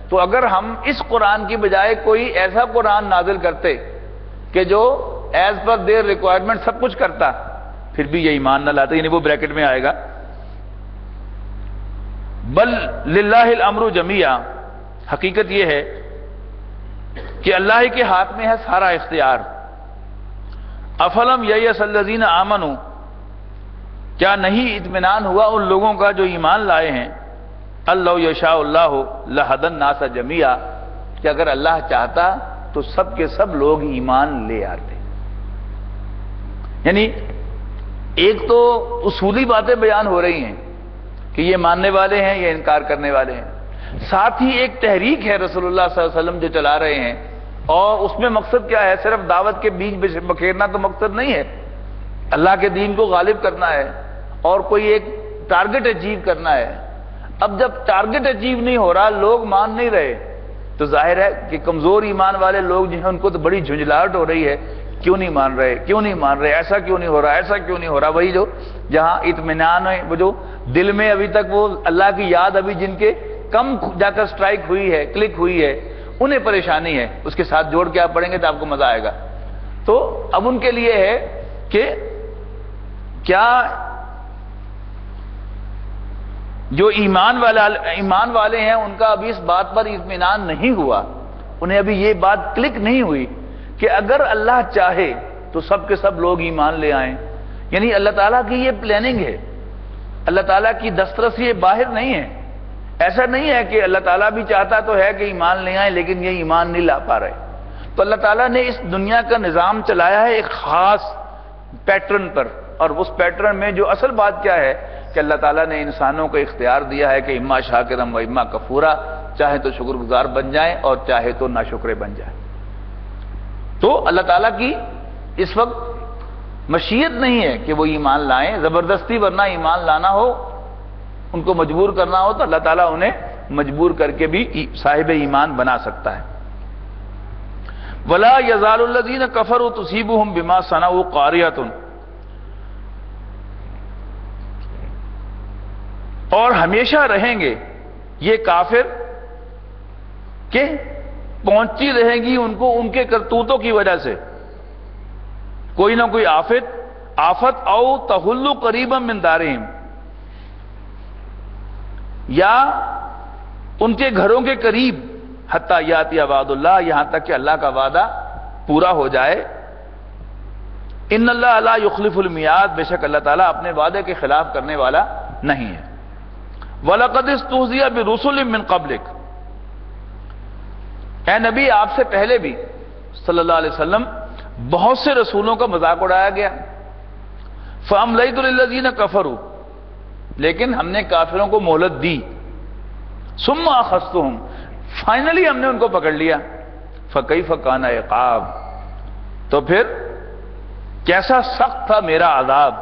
تو اگر ہم اس قرآن کی بجائے کوئی ایسا قرآن نازل کرتے کہ جو ایز پر دیئر ریکوائرمنٹ سب کچھ کرتا، پھر بھی یہ ایمان نہ لاتے، یعنی وہ بریکٹ میں آئے گا. بل للہ الامر جمیعا، حقیقت یہ ہے کہ اللہ کے ہاتھ میں ہے سارا اختیار۔ افلم ییأس الذین آمنوا، کیا نہیں اطمینان ہوا ان لوگوں کا جو ایمان لائے ہیں، اللہ یشاء اللہ لہدی الناس جمیعا، کہ اگر اللہ چاہتا تو سب کے سب لوگ ایمان لے آتے۔ یعنی ایک تو اصولی باتیں بیان ہو رہی ہیں کہ یہ ماننے والے ہیں، یہ انکار کرنے والے ہیں، ساتھ ہی ایک تحریک ہے رسول اللہ صلی اللہ علیہ وسلم جو چلا رہے ہیں، اور اس میں مقصد کیا ہے؟ صرف دعوت کے بیج بکھیرنا تو مقصد نہیں ہے، اللہ کے دین کو غالب کرنا ہے اور کوئی ایک ٹارگٹ اچیو کرنا ہے۔ اب جب ٹارگٹ اچیو نہیں ہو رہا، لوگ مان نہیں رہے، تو ظاہر ہے کہ کمزور ایمان والے لوگ جو ہیں ان کو تو بڑی جھنجھلاہٹ ہو رہی ہے، کیوں نہیں مان رہے، کیوں نہیں مان رہے، ایسا کیوں نہیں ہو رہا، ایسا کیوں نہیں ہو رہا۔ وہی جو جہاں اطمینان ہے، وہ جو دل میں ابھی تک وہ اللہ کی یاد ابھی جن کے کم جا کر سٹرائک ہوئی ہے، کلک ہوئی ہے، انہیں پریشانی ہے، اس کے ساتھ جوڑ کے آپ پڑھیں گے تو آپ کو مزہ آئے گا۔ تو اب ان کے لیے ہے کہ کیا جو ایمان والے ہیں ان کا ابھی اس بات پر اطمینان نہیں ہوا، انہیں ابھی یہ بات کلک نہیں ہوئی کہ اگر اللہ چاہے تو سب کے سب لوگ ایمان لے آئیں۔ یعنی اللہ تعالیٰ کی یہ پلاننگ ہے، اللہ تعالیٰ کی دسترس یہ باہر نہیں ہے۔ ایسا نہیں ہے کہ اللہ تعالیٰ بھی چاہتا تو ہے کہ ایمان لے آئیں لیکن یہ ایمان نہیں لا پا رہے۔ تو اللہ تعالیٰ نے اس دنیا کا نظام چلایا ہے ایک خاص پیٹرن پر، اور اس پیٹرن میں جو اصل بات کیا ہے کہ اللہ تعالیٰ نے انسانوں کو اختیار دیا ہے کہ اما شاکرم و اما کفورا، چاہے تو شکر گزار بن جائیں اور چاہے تو ناشکرے بن جائیں۔ تو اللہ تعالیٰ کی اس وقت مشیت نہیں ہے کہ وہ ایمان لائیں زبردستی، ورنہ ایمان لانا ہو، ان کو مجبور کرنا ہو تو اللہ تعالیٰ انہیں مجبور کر کے بھی صاحب ایمان بنا سکتا ہے۔ وَلَا يَزَالُ الَّذِينَ كَفَرُوا تُصِيبُهُمْ بِمَا صَنَعُوا قَارِعَةٌ، اور ہمیشہ رہیں گے یہ کافر کہ پہنچتی رہے گی ان کو ان کے کرتوتوں کی وجہ سے کوئی نہ کوئی آفت او تحل قریبا من دارہم، یا ان کے گھروں کے قریب، حتی یاتی وعد اللہ، یہاں تک کہ اللہ کا وعدہ پورا ہو جائے۔ ان اللہ لا یخلف المیعاد، بے شک اللہ تعالیٰ اپنے وعدے کے خلاف کرنے والا نہیں ہے۔ وَلَقَدِ اسْتُهْزِئَ بِرُسُلٍ مِّن قَبْلِكَ، اے نبی آپ سے پہلے بھی صلی اللہ علیہ وسلم بہت سے رسولوں کا مذاق اڑایا گیا۔ فَأَمْلَيْتُ لِلَّذِينَ كَفَرُوا، لیکن ہم نے کافروں کو مہلت دی۔ ثُمَّ أَخَذْتُهُمْ، فائنلی ہم نے ان کو پکڑ لیا۔ فَكَيْفَ كَانَ عِقَابِ، تو پھر کیسا سخت تھا میرا عذاب۔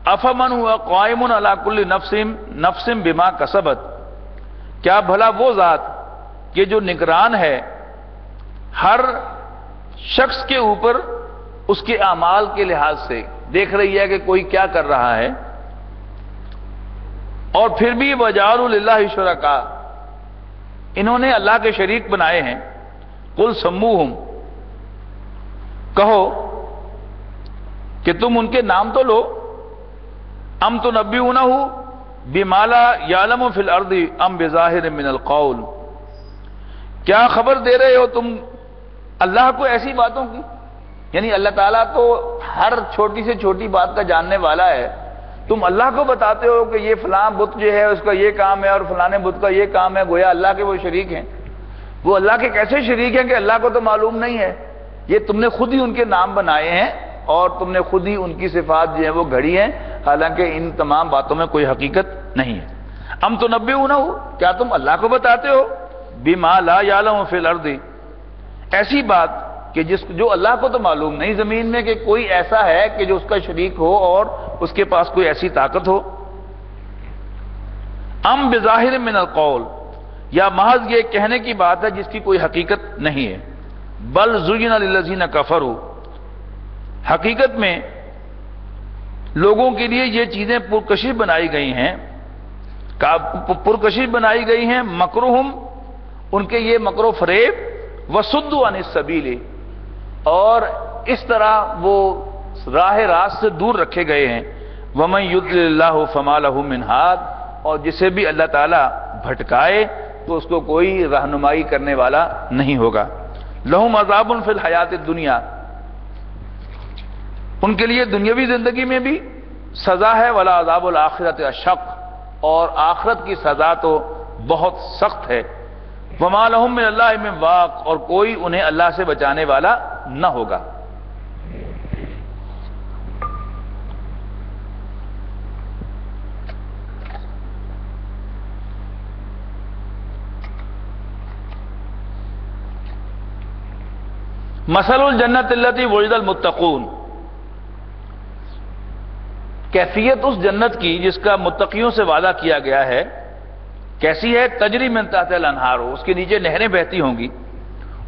أَفَمَنْ هُوَ قَائِمٌ عَلَى كُلِّ نَفْسٍ بِمَا كَسَبَتْ، کیا بھلا وہ ذات کہ جو نگران ہے ہر شخص کے اوپر اس کے اعمال کے لحاظ سے، دیکھ رہی ہے کہ کوئی کیا کر رہا ہے، اور پھر بھی وَجَعَلُوا لِلَّهِ شُرَكَاءَ، انہوں نے اللہ کے شریک بنائے ہیں۔ قُلْ سَمُّوهُمْ، کہو کہ تم ان کے نام تو لو۔ ام تنبئونہ بما لا یعلم فی الارض ام بظاہر من القول، کیا خبر دے رہے ہو تم اللہ کو ایسی باتوں کی؟ یعنی اللہ تعالیٰ تو ہر چھوٹی سے چھوٹی بات کا جاننے والا ہے، تم اللہ کو بتاتے ہو کہ یہ فلاں بت جو ہے اس کا یہ کام ہے اور فلاں بت کا یہ کام ہے، گویا اللہ کے وہ شریک ہیں۔ وہ اللہ کے کیسے شریک ہیں کہ اللہ کو تو معلوم نہیں ہے؟ یہ تم نے خود ہی ان کے نام بنائے ہیں اور تم نے خود ہی ان کی صفات جو ہیں وہ گھڑی ہیں، حالانکہ ان تمام باتوں میں کوئی حقیقت نہیں ہے۔ ام تنبئونہ، کیا تم اللہ کو بتاتے ہو بما لا یعلم فی الارض، ایسی بات کہ جو اللہ کو تو معلوم نہیں زمین میں کہ کوئی ایسا ہے کہ جو اس کا شریک ہو اور اس کے پاس کوئی ایسی طاقت ہو۔ ام بظاہر من القول، یا محض یہ کہنے کی بات ہے جس کی کوئی حقیقت نہیں ہے۔ بل زین للذین کفروا، حقیقت میں لوگوں کے لیے یہ چیزیں پرکشش بنائی گئی ہیں، مکرہم، ان کے یہ مکر و فریب، وصدوا عن السبیل، اور اس طرح وہ راہ راست سے دور رکھے گئے ہیں۔ ومن یضلل اللہ فما لہ من ہاد، اور جسے بھی اللہ تعالیٰ بھٹکائے تو اس کو کوئی رہنمائی کرنے والا نہیں ہوگا۔ لہم عذاب فی الحیات الدنیا، ان کے لیے دنیاوی زندگی میں بھی سزا ہے، ولا عذاب الآخرۃ اشق، اور آخرت کی سزا تو بہت سخت ہے۔ وما لہم من اللہ من واق، اور کوئی انہیں اللہ سے بچانے والا نہ ہوگا۔ مثل الجنت التی وعد المتقون، کیفیت اس جنت کی جس کا متقیوں سے وعدہ کیا گیا ہے کیسی ہے؟ تجری من تحت الانہار، اس کے نیچے نہریں بہتی ہوں گی،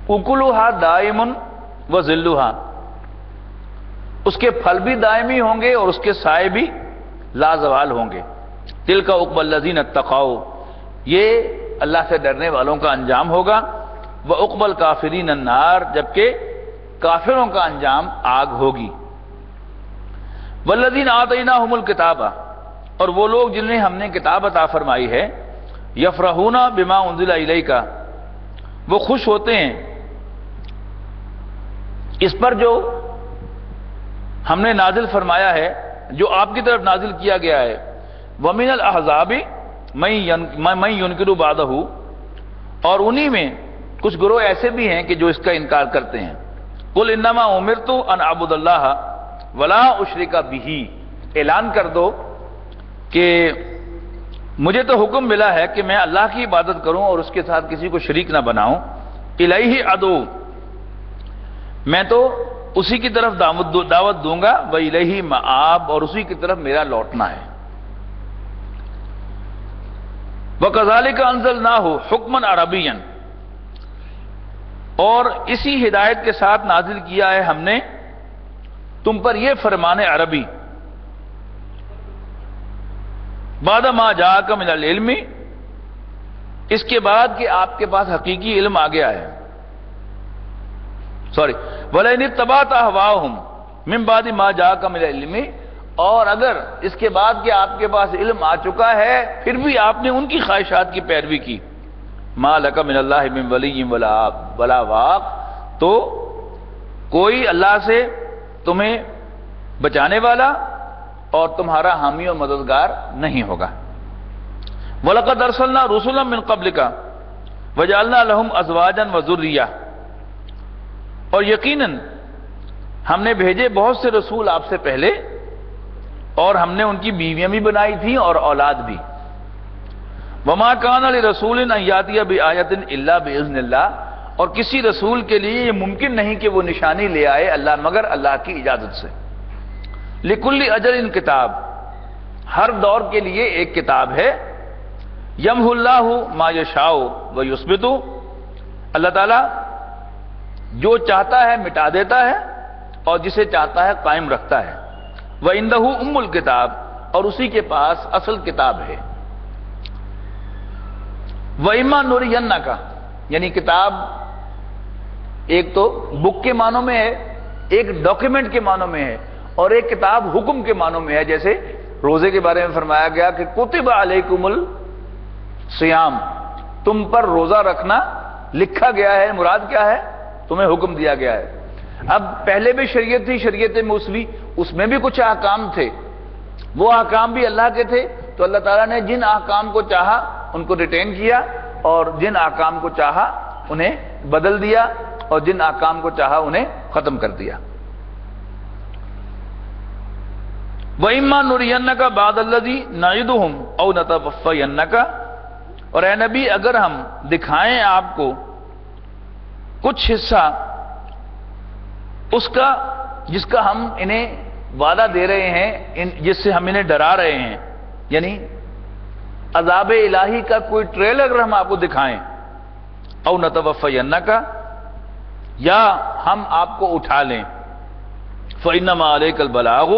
اکلھا دائم و ظلھا، اس کے پھل بھی دائمی ہوں گے اور اس کے سائے بھی لازوال ہوں گے۔ تلک عقبی الذین اتقوا، یہ اللہ سے ڈرنے والوں کا انجام ہوگا۔ وعقبی الکافرین النار، جبکہ کافروں کا انجام آگ ہوگی۔ والذین آتیناہم الکتاب، اور وہ لوگ جنہیں ہم نے کتاب عطا فرمائی ہے، یفرحون بما انزل الیک، وہ خوش ہوتے ہیں اس پر جو ہم نے نازل فرمایا ہے، جو آپ کی طرف نازل کیا گیا ہے۔ ومن الاحزاب من ینکر بعضہ، اور انہی میں کچھ گروہ ایسے بھی ہیں کہ جو اس کا انکار کرتے ہیں۔ قل انما امرت ان اعبد اللہ ولا اشرک بہ، اعلان کر دو کہ مجھے تو حکم ملا ہے کہ میں اللہ کی عبادت کروں اور اس کے ساتھ کسی کو شریک نہ بناؤں۔ الیہ ادعو، میں تو اسی کی طرف دعوت دوں گا، والیہ مآب، اور اسی کی طرف میرا لوٹنا ہے۔ وکذالک انزلناہ حکما عربیا، اور اسی ہدایت کے ساتھ نازل کیا ہے ہم نے تم پر یہ فرمان عربی، بعد ما جاءک من العلم، اس کے بعد کہ آپ کے پاس حقیقی علم آ گیا ہے۔ وَلَئِنِ اتَّبَعْتَ أَهْوَاءَهُمْ مِنْ بَعْدِ مَا جَاءَكَ مِنَ الْعِلْمِ، اور اگر اس کے بعد کہ آپ کے پاس علم آ چکا ہے پھر بھی آپ نے ان کی خواہشات کی پیروی کی، مَا لَكَ مِنَ اللَّهِ مِنْ وَلِيٍّ وَلَا وَاقٍ، تو کوئی اللہ سے تمہیں بچانے والا اور تمہارا حامی و مددگار نہیں ہوگا۔ وَلَقَدْ أَرْسَلْنَا رُسُلًا مِنْ قَبْلِكَ وَجَعَلْنَا لَهُمْ أَزْوَاجًا وَذُرِّيَّةً، اور یقیناً ہم نے بھیجے بہت سے رسول آپ سے پہلے، اور ہم نے ان کی بیویاں بھی بنائی تھیں اور اولاد بھی۔ وَمَا كَانَ لِرَسُولٍ أَن يَأْتِيَ بِآيَةٍ إِلَّا بِإِذْنِ اللَّهِ، اور کسی رسول کے لیے یہ ممکن نہیں کہ وہ نشانی لے آئے اللہ مگر اللہ کی اجازت سے۔ لِكُلِّ أَجَلٍ کتاب، ہر دور کے لیے ایک کتاب ہے۔ یمحو اللہ ما یشاء ویثبت، اللہ تعالیٰ جو چاہتا ہے مٹا دیتا ہے اور جسے چاہتا ہے قائم رکھتا ہے۔ وَعِندَهُ أُمُّ الْكِتَابِ، اور اسی کے پاس اصل کتاب ہے۔ وَإِمَّا نُرِيَنَّكَ، یعنی کتاب ایک تو بک کے معنوں میں ہے، ایک ڈاکیومنٹ کے معنوں میں ہے، اور ایک کتاب حکم کے معنوں میں ہے۔ جیسے روزے کے بارے میں فرمایا گیا کہ کتب علیکم الصیام، تم پر روزہ رکھنا لکھا گیا ہے، مراد کیا ہے؟ تمہیں حکم دیا گیا ہے۔ اب پہلے بھی شریعت تھی، شریعت موسوی، اس میں بھی کچھ احکام تھے، وہ احکام بھی اللہ کے تھے، تو اللہ تعالیٰ نے جن احکام کو چاہا ان کو ریٹین کیا، اور جن احکام کو چاہا انہیں بدل دیا، اور جن احکام کو چاہا انہیں ختم کر دیا۔ وَإِمَّا نُرِيَنَّكَ بَعْضَ الَّذِي نَعِدُهُمْ أَوْ نَتَوَفَّيَنَّكَ، اور اے نبی اگر ہم دکھائیں آپ کو کچھ حصہ اس کا جس کا ہم انہیں وعدہ دے رہے ہیں، جس سے ہم انہیں ڈرا رہے ہیں، یعنی عذاب الہی کا کوئی ٹریلر اگر ہم آپ کو دکھائیں، او نتوفینک، یا ہم آپ کو اٹھا لیں، فإنما علیک البلاغ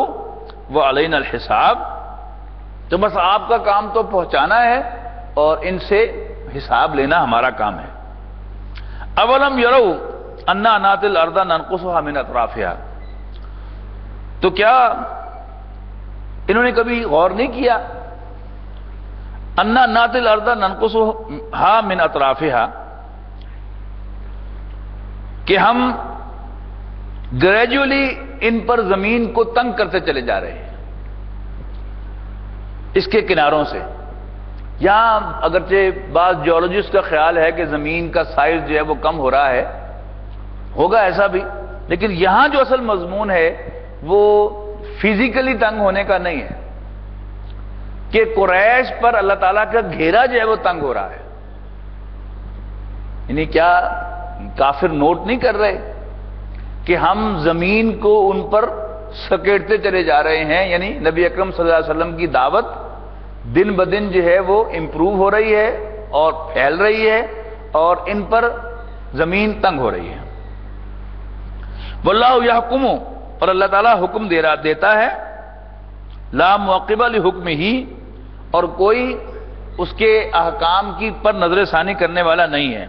وعلینا الحساب، تو بس آپ کا کام تو پہنچانا ہے اور ان سے حساب لینا ہمارا کام ہے۔ اولم یروا انا ناتی الارض ننقصها من اطرافها، تو کیا انہوں نے کبھی غور نہیں کیا انا نات الارض ننقصها من اطرافها، کہ ہم گریجولی ان پر زمین کو تنگ کرتے چلے جا رہے ہیں اس کے کناروں سے. یہاں اگرچہ بعض جیولوجسٹ کا خیال ہے کہ زمین کا سائز جو ہے وہ کم ہو رہا ہے، ہوگا ایسا بھی، لیکن یہاں جو اصل مضمون ہے وہ فزیکلی تنگ ہونے کا نہیں ہے کہ قریش پر اللہ تعالیٰ کا گھیرا جو ہے وہ تنگ ہو رہا ہے. یعنی کیا کافر نوٹ نہیں کر رہے کہ ہم زمین کو ان پر سکیڑتے چلے جا رہے ہیں؟ یعنی نبی اکرم صلی اللہ علیہ وسلم کی دعوت دن بدن جو ہے وہ امپروو ہو رہی ہے اور پھیل رہی ہے اور ان پر زمین تنگ ہو رہی ہے. واللہ یحکم، اور اللہ تعالیٰ حکم دیتا ہے، لا معقب لحکمہ، اور کوئی اس کے احکام کی پر نظر ثانی کرنے والا نہیں ہے.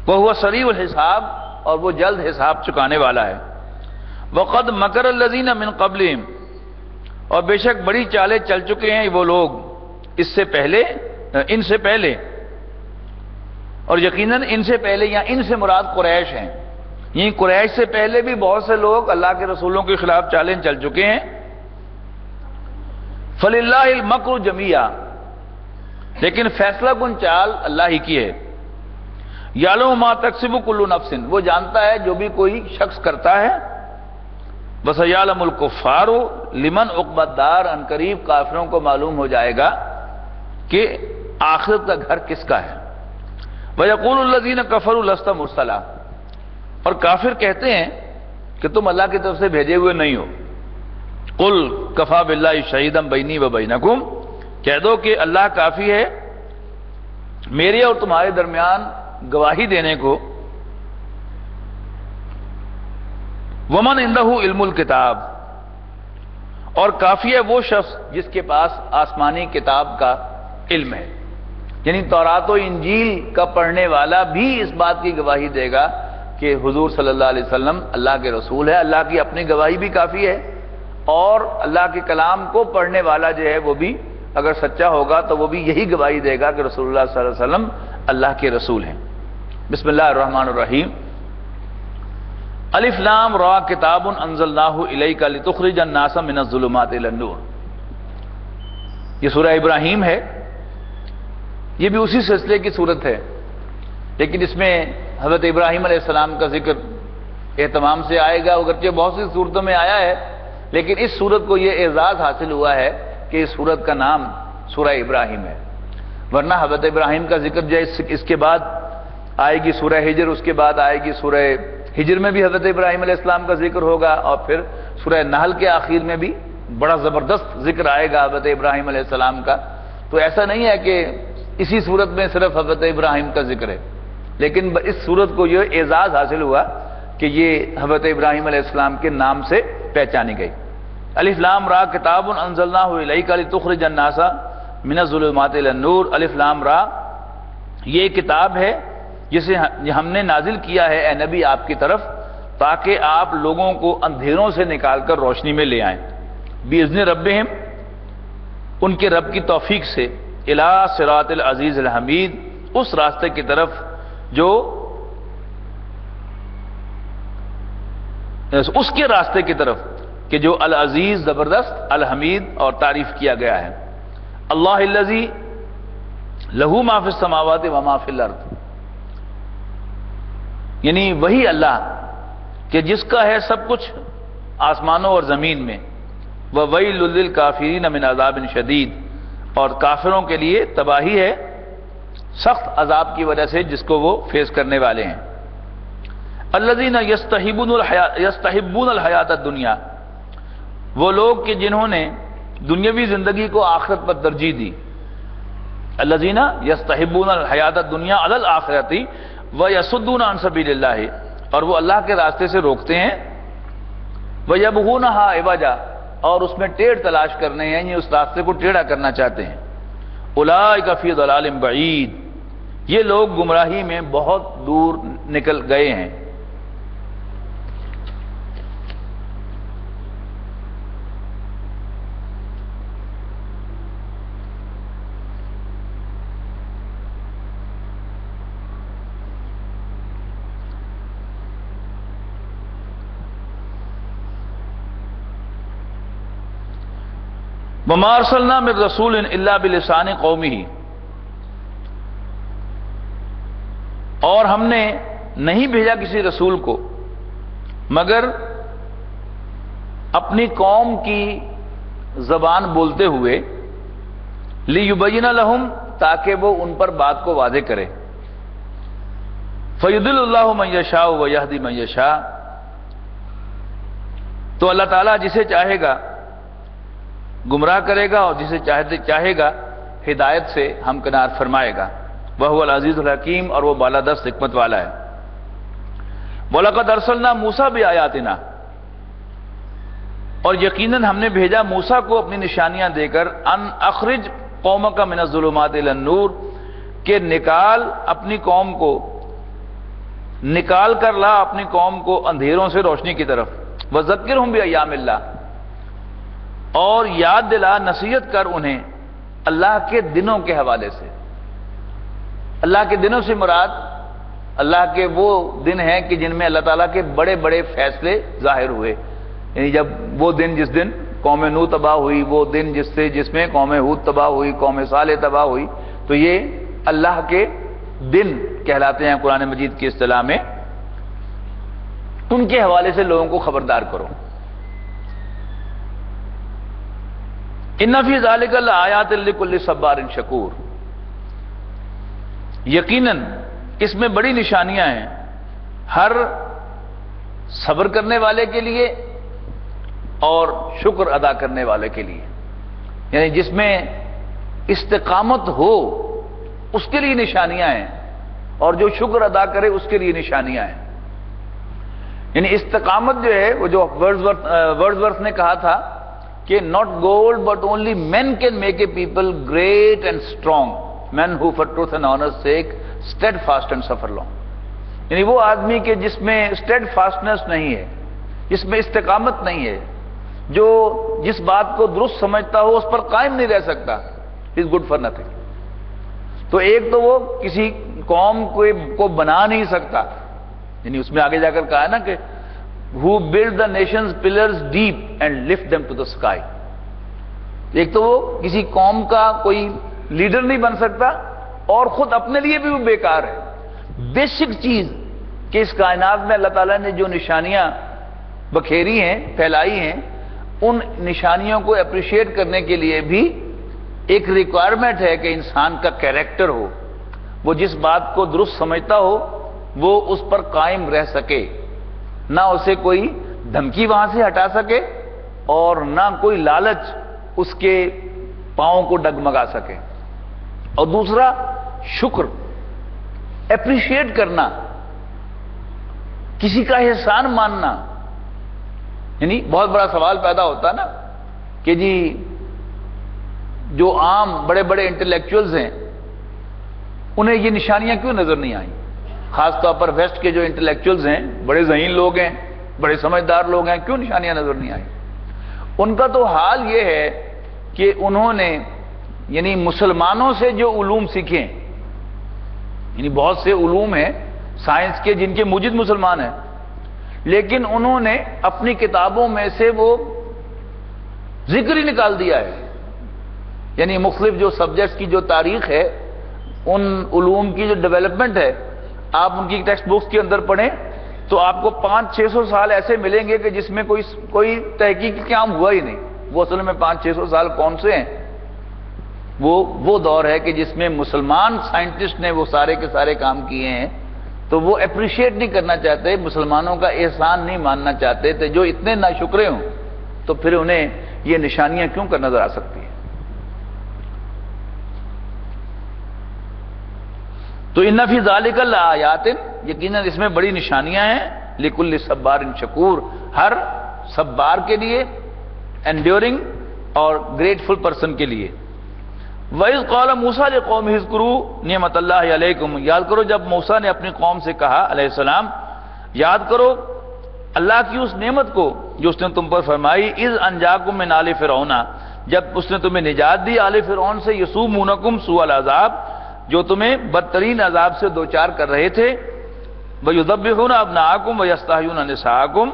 وہو سریع الحساب، اور وہ جلد حساب چکانے والا ہے. وقد مکر الذین من قبلہم، اور بے شک بڑی چالیں چل چکے ہیں وہ لوگ اس سے پہلے، ان سے پہلے، اور یقیناً ان سے پہلے یا ان سے مراد قریش ہیں. یعنی قریش سے پہلے بھی بہت سے لوگ اللہ کے رسولوں کے خلاف چالیں چل چکے ہیں. فللہ المکر جمیعا، لیکن فیصلہ کن چال اللہ ہی کی ہے. یعلم ما تکسب کل نفس، وہ جانتا ہے جو بھی کوئی شخص کرتا ہے. وسیعلم الکفار لمن عقبی الدار، ان قریب کافروں کو معلوم ہو جائے گا کہ آخرت کا گھر کس کا ہے. ویقول الذین کفروا لست مرسلا، اور کافر کہتے ہیں کہ تم اللہ کی طرف سے بھیجے ہوئے نہیں ہو. قل کفی باللہ شہیدا بینی و بینکم، کہہ دو کہ اللہ کافی ہے میرے اور تمہارے درمیان گواہی دینے کو. ومن عنده علم الکتاب، اور کافی ہے وہ شخص جس کے پاس آسمانی کتاب کا علم ہے. یعنی تورات و انجیل کا پڑھنے والا بھی اس بات کی گواہی دے گا کہ حضور صلی اللہ علیہ وسلم اللہ کے رسول ہے. اللہ کی اپنی گواہی بھی کافی ہے، اور اللہ کے کلام کو پڑھنے والا جو ہے وہ بھی اگر سچا ہوگا تو وہ بھی یہی گواہی دے گا کہ رسول اللہ صلی اللہ علیہ وسلم اللہ کے رسول ہیں. بسم اللہ الرحمن الرحیم. الف لام را کتاب انزلناہ الیک لتخرج الناس من الظلمات الی النور. یہ سورہ ابراہیم ہے، یہ بھی اسی سلسلے کی صورت ہے، لیکن اس میں حضرت ابراہیم علیہ السلام کا ذکر اہتمام سے آئے گا. اگرچہ بہت سی صورتوں میں آیا ہے، لیکن اس صورت کو یہ اعزاز حاصل ہوا ہے کہ اس صورت کا نام سورہ ابراہیم ہے. ورنہ حضرت ابراہیم کا ذکر جو اس کے بعد آئے گی سورہ ہجر، اس کے بعد آئے گی سورہ ہجر میں بھی حضرت ابراہیم علیہ السلام کا ذکر ہوگا، اور پھر سورہ نحل کے آخر میں بھی بڑا زبردست ذکر آئے گا حضرت ابراہیم علیہ السلام کا. تو ایسا نہیں ہے کہ اسی صورت میں صرف حضرت ابراہیم کا ذکر ہے، لیکن اس صورت کو یہ اعزاز حاصل ہوا کہ یہ حضرت ابراہیم علیہ السلام کے نام سے پہچانی گئی. الف لام را کتاب انزلناہ الیک لتخرج الناس من الظلمات الی النور. الف لام را، یہ کتاب ہے جسے ہم نے نازل کیا ہے اے نبی آپ کی طرف، تاکہ آپ لوگوں کو اندھیروں سے نکال کر روشنی میں لے آئیں. باذن ربہم، ان کے رب کی توفیق سے، الی صراط العزیز الحمید، اس راستے کی طرف جو اس کے راستے کی طرف کہ جو العزیز زبردست، الحمید اور تعریف کیا گیا ہے. اللہ الذی لہ ما فی السماوات و ما فی الارض، یعنی وہی اللہ کہ جس کا ہے سب کچھ آسمانوں اور زمین میں. وَوَيْلٌ لِّلْكَافِرِينَ مِنْ عَذَابٍ شَدِيدٍ، اور کافروں کے لیے تباہی ہے سخت عذاب کی وجہ سے جس کو وہ فیس کرنے والے ہیں. الَّذِينَ يَسْتَحِبُّونَ الْحَيَاةَ الدُّنْيَا، وہ لوگ کہ جنہوں نے دنیاوی زندگی کو آخرت پر ترجیح دی. الَّذِينَ يَسْتَحِبُّونَ الْحَيَاةَ الدُّنْيَا عَلَى الْآخِرَةِ وَيَصُدُّونَ عَن سَبِيلِ اللَّهِ، اور وہ اللہ کے راستے سے روکتے ہیں. وَيَبْغُونَهَا عِوَجًا، اور اس میں ٹیڑھ تلاش کرنے ہیں، یعنی اس راستے کو ٹیڑھا کرنا چاہتے ہیں. اولئک فی ضلال بعید، یہ لوگ گمراہی میں بہت دور نکل گئے ہیں. وما ارسلنا من رسول الا بلسان قومہ، اور ہم نے نہیں بھیجا کسی رسول کو مگر اپنی قوم کی زبان بولتے ہوئے، لیبین لہم، تاکہ وہ ان پر بات کو واضح کرے، فیضل اللہ من یشاء ویہدی من یشاء، تو اللہ تعالیٰ جسے چاہے گا گمراہ کرے گا اور جسے چاہے گا ہدایت سے ہمکنار فرمائے گا، وہو العزیز الحکیم، اور وہ بالادست حکمت والا ہے۔ وَلَقَدْ أَرْسَلْنَا مُوسَىٰ بِآيَاتِنَا، اور یقیناً ہم نے بھیجا موسیٰ کو اپنی نشانیاں دے کر، ان اخرج قومک من الظلمات الی النور، کہ نکال اپنی قوم کو، نکال کر لا اپنی قوم کو اندھیروں سے روشنی کی طرف، وذکرہم بایام اللہ، اور یاد دلا، نصیحت کر انہیں اللہ کے دنوں کے حوالے سے۔ اللہ کے دنوں سے مراد اللہ کے وہ دن ہیں کہ جن میں اللہ تعالیٰ کے بڑے بڑے فیصلے ظاہر ہوئے، یعنی جب وہ دن جس دن قوم نوح تباہ ہوئی، وہ دن جس میں قوم ہود تباہ ہوئی، قوم صالح تباہ ہوئی، تو یہ اللہ کے دن کہلاتے ہیں قرآن مجید کی اصطلاح میں۔ ان کے حوالے سے لوگوں کو خبردار کرو۔ ان فی ذلک لآیات لکل صبار شکور، یقیناً اس میں بڑی نشانیاں ہیں ہر صبر کرنے والے کے لیے اور شکر ادا کرنے والے کے لیے، یعنی جس میں استقامت ہو اس کے لیے نشانیاں ہیں، اور جو شکر ادا کرے اس کے لیے نشانیاں ہیں۔ یعنی استقامت جو ہے، وہ جو ورڈزورتھ نے کہا تھا کہ not gold but only men can make a people great and strong, men who for truth and honor's sake steadfast and suffer long، یعنی وہ آدمی کے جس میں steadfastness نہیں ہے، جس میں استقامت نہیں ہے، جو جس بات کو درست سمجھتا ہو اس پر قائم نہیں رہ سکتا، is good for nothing۔ تو ایک تو وہ کسی قوم کو بنا نہیں سکتا، یعنی اس میں آگے جا کر کہا ہے نا کہ who build the nation's pillars deep and lift them to the sky۔ ایک تو وہ کسی قوم کا کوئی لیڈر نہیں بن سکتا، اور خود اپنے لیے بھی وہ بیکار ہے۔ بیسک چیز کہ اس کائنات میں اللہ تعالیٰ نے جو نشانیاں بکھیری ہیں، پھیلائی ہیں، ان نشانیوں کو اپریشیٹ کرنے کے لیے بھی ایک ریکوائرمنٹ ہے کہ انسان کا کیریکٹر ہو، وہ جس بات کو درست سمجھتا ہو وہ اس پر قائم رہ سکے، نہ اسے کوئی دھمکی وہاں سے ہٹا سکے اور نہ کوئی لالچ اس کے پاؤں کو ڈگمگا سکے۔ اور دوسرا شکر، اپریشیٹ کرنا، کسی کا احسان ماننا۔ یعنی بہت بڑا سوال پیدا ہوتا نا کہ جی جو عام بڑے بڑے انٹلیکچوئلز ہیں انہیں یہ نشانیاں کیوں نظر نہیں آئیں؟ خاص طور پر ویسٹ کے جو انٹلیکچوئلز ہیں، بڑے ذہین لوگ ہیں، بڑے سمجھدار لوگ ہیں، کیوں نشانیاں نظر نہیں آئیں؟ ان کا تو حال یہ ہے کہ انہوں نے یعنی مسلمانوں سے جو علوم سیکھیں، یعنی بہت سے علوم ہیں سائنس کے جن کے موجد مسلمان ہیں، لیکن انہوں نے اپنی کتابوں میں سے وہ ذکر ہی نکال دیا ہے۔ یعنی مختلف جو سبجیکٹس کی جو تاریخ ہے، ان علوم کی جو ڈیولپمنٹ ہے، آپ ان کی ٹیکسٹ بکس کے اندر پڑھیں تو آپ کو 500-600 سال ایسے ملیں گے کہ جس میں کوئی تحقیقی کام ہوا ہی نہیں۔ وہ اصل میں 500-600 سال کون سے ہیں؟ وہ دور ہے کہ جس میں مسلمان سائنٹسٹ نے وہ سارے کے سارے کام کیے ہیں، تو وہ اپریشیٹ نہیں کرنا چاہتے، مسلمانوں کا احسان نہیں ماننا چاہتے تھے، جو اتنے ناشکرے ہوں تو پھر انہیں یہ نشانیاں کیوں کر نظر آ سکتی ہیں؟ تو ان فی ذالک لآیات، یقیناً اس میں بڑی نشانیاں ہیں، لکل صبار شکور، ہر صبار کے لیے، انڈیورنگ اور گریٹفل پرسن کے لیے۔ وَإِذْ قَالَ مُوسَىٰ لِقَوْمِهِ اذْكُرُوا نِعْمَتَ اللَّهِ عَلَيْكُمْ، یاد کرو جب موسیٰ نے اپنی قوم سے کہا علیہ السلام، یاد کرو اللہ کی اس نعمت کو جو اس نے تم پر فرمائی، اذ انجاکم من آل فرعون، جب اس نے تمہیں نجات دی آل فرعون سے، یسومونکم سوء العذاب، جو تمہیں بدترین عذاب سے دوچار کر رہے تھے، وَيُذَبِّحُونَ أَبْنَاءَكُمْ وَيَسْتَحْيُونَ نِسَاءَكُمْ،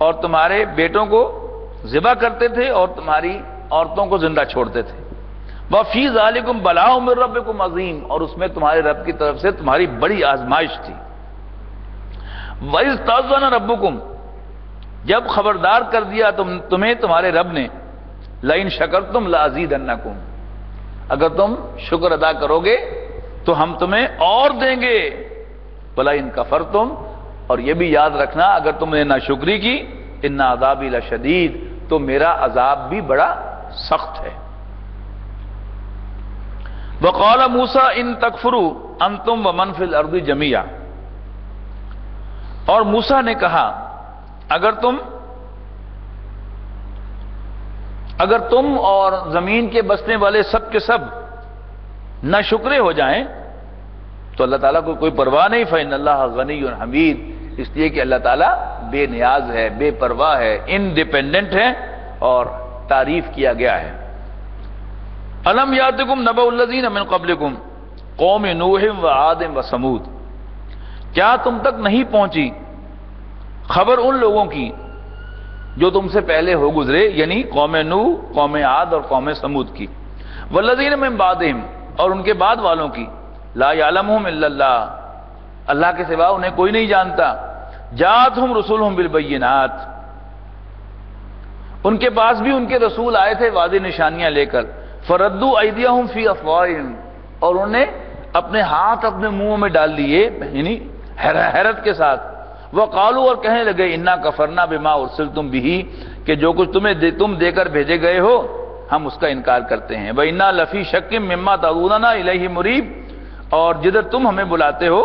اور تمہارے بیٹوں کو ذبح کرتے تھے اور تمہاری عورتوں کو زندہ چھوڑتے تھے. وَفِي ذَلِكُمْ بَلَاءٌ مِّن رَّبِّكُمْ عَظِيمٌ، اور اس میں تمہارے رب کی طرف سے تمہاری بڑی آزمائش تھی. وَإِذْ تَأَذَّنَ رَبُّكُمْ، جب خبردار کر دیا تمہیں تمہارے رب نے، لَئِن شَكَرْتُمْ لَأَزِيدَنَّكُمْ، اگر تم شکر ادا کرو گے تو ہم تمہیں اور دیں گے. وَلَئِن كَفَرْتُمْ، اور یہ بھی یاد رکھنا اگر تم نے ناشکری کی، إِنَّ عَذَابِي لَشَدِيدٌ، تو میرا عذاب بھی بڑا سخت ہے. وَقَالَ مُوسَىٰ إِن تَكْفُرُوا أَنتُمْ وَمَنْ فِي الْأَرْضِ جَمِيعًا، اور موسیٰ نے کہا اگر تم اور زمین کے بسنے والے سب کے سب ناشکرے ہو جائیں تو اللہ تعالیٰ کو کوئی پرواہ نہیں. فإن اللہ غنی حمید، اس لیے کہ اللہ تعالیٰ بے نیاز ہے، بے پرواہ ہے، انڈیپینڈنٹ ہے اور تعریف کیا گیا ہے. الم یاتکم نبأ الذین من قبلکم قوم نوح وعاد وثمود، کیا تم تک نہیں پہنچی خبر ان لوگوں کی جو تم سے پہلے ہو گزرے، یعنی قوم نوح، قوم عاد اور قوم ثمود کی. والذین من بعدہم، اور ان کے بعد والوں کی. لا یعلمہم الا اللہ، اللہ کے سوا انہیں کوئی نہیں جانتا. جاءتہم رسولہم بالبینات، ان کے پاس بھی ان کے رسول آئے تھے واضح نشانیاں لے کر. فردوا ایدیہم فی افواہہم، اور انہوں نے اپنے ہاتھ اپنے منہوں میں ڈال لیے، یعنی حیرت کے ساتھ. وقالوا، اور کہنے لگے، انا کفرنا بما ارسلتم بہ، کہ جو کچھ تم دے کر بھیجے گئے ہو ہم اس کا انکار کرتے ہیں. وَإِنَّا لَفِي شَكٍّ مِّمَّا تَدْعُونَنَا إِلَيْهِ مُرِيبٍ، اور جدھر تم ہمیں بلاتے ہو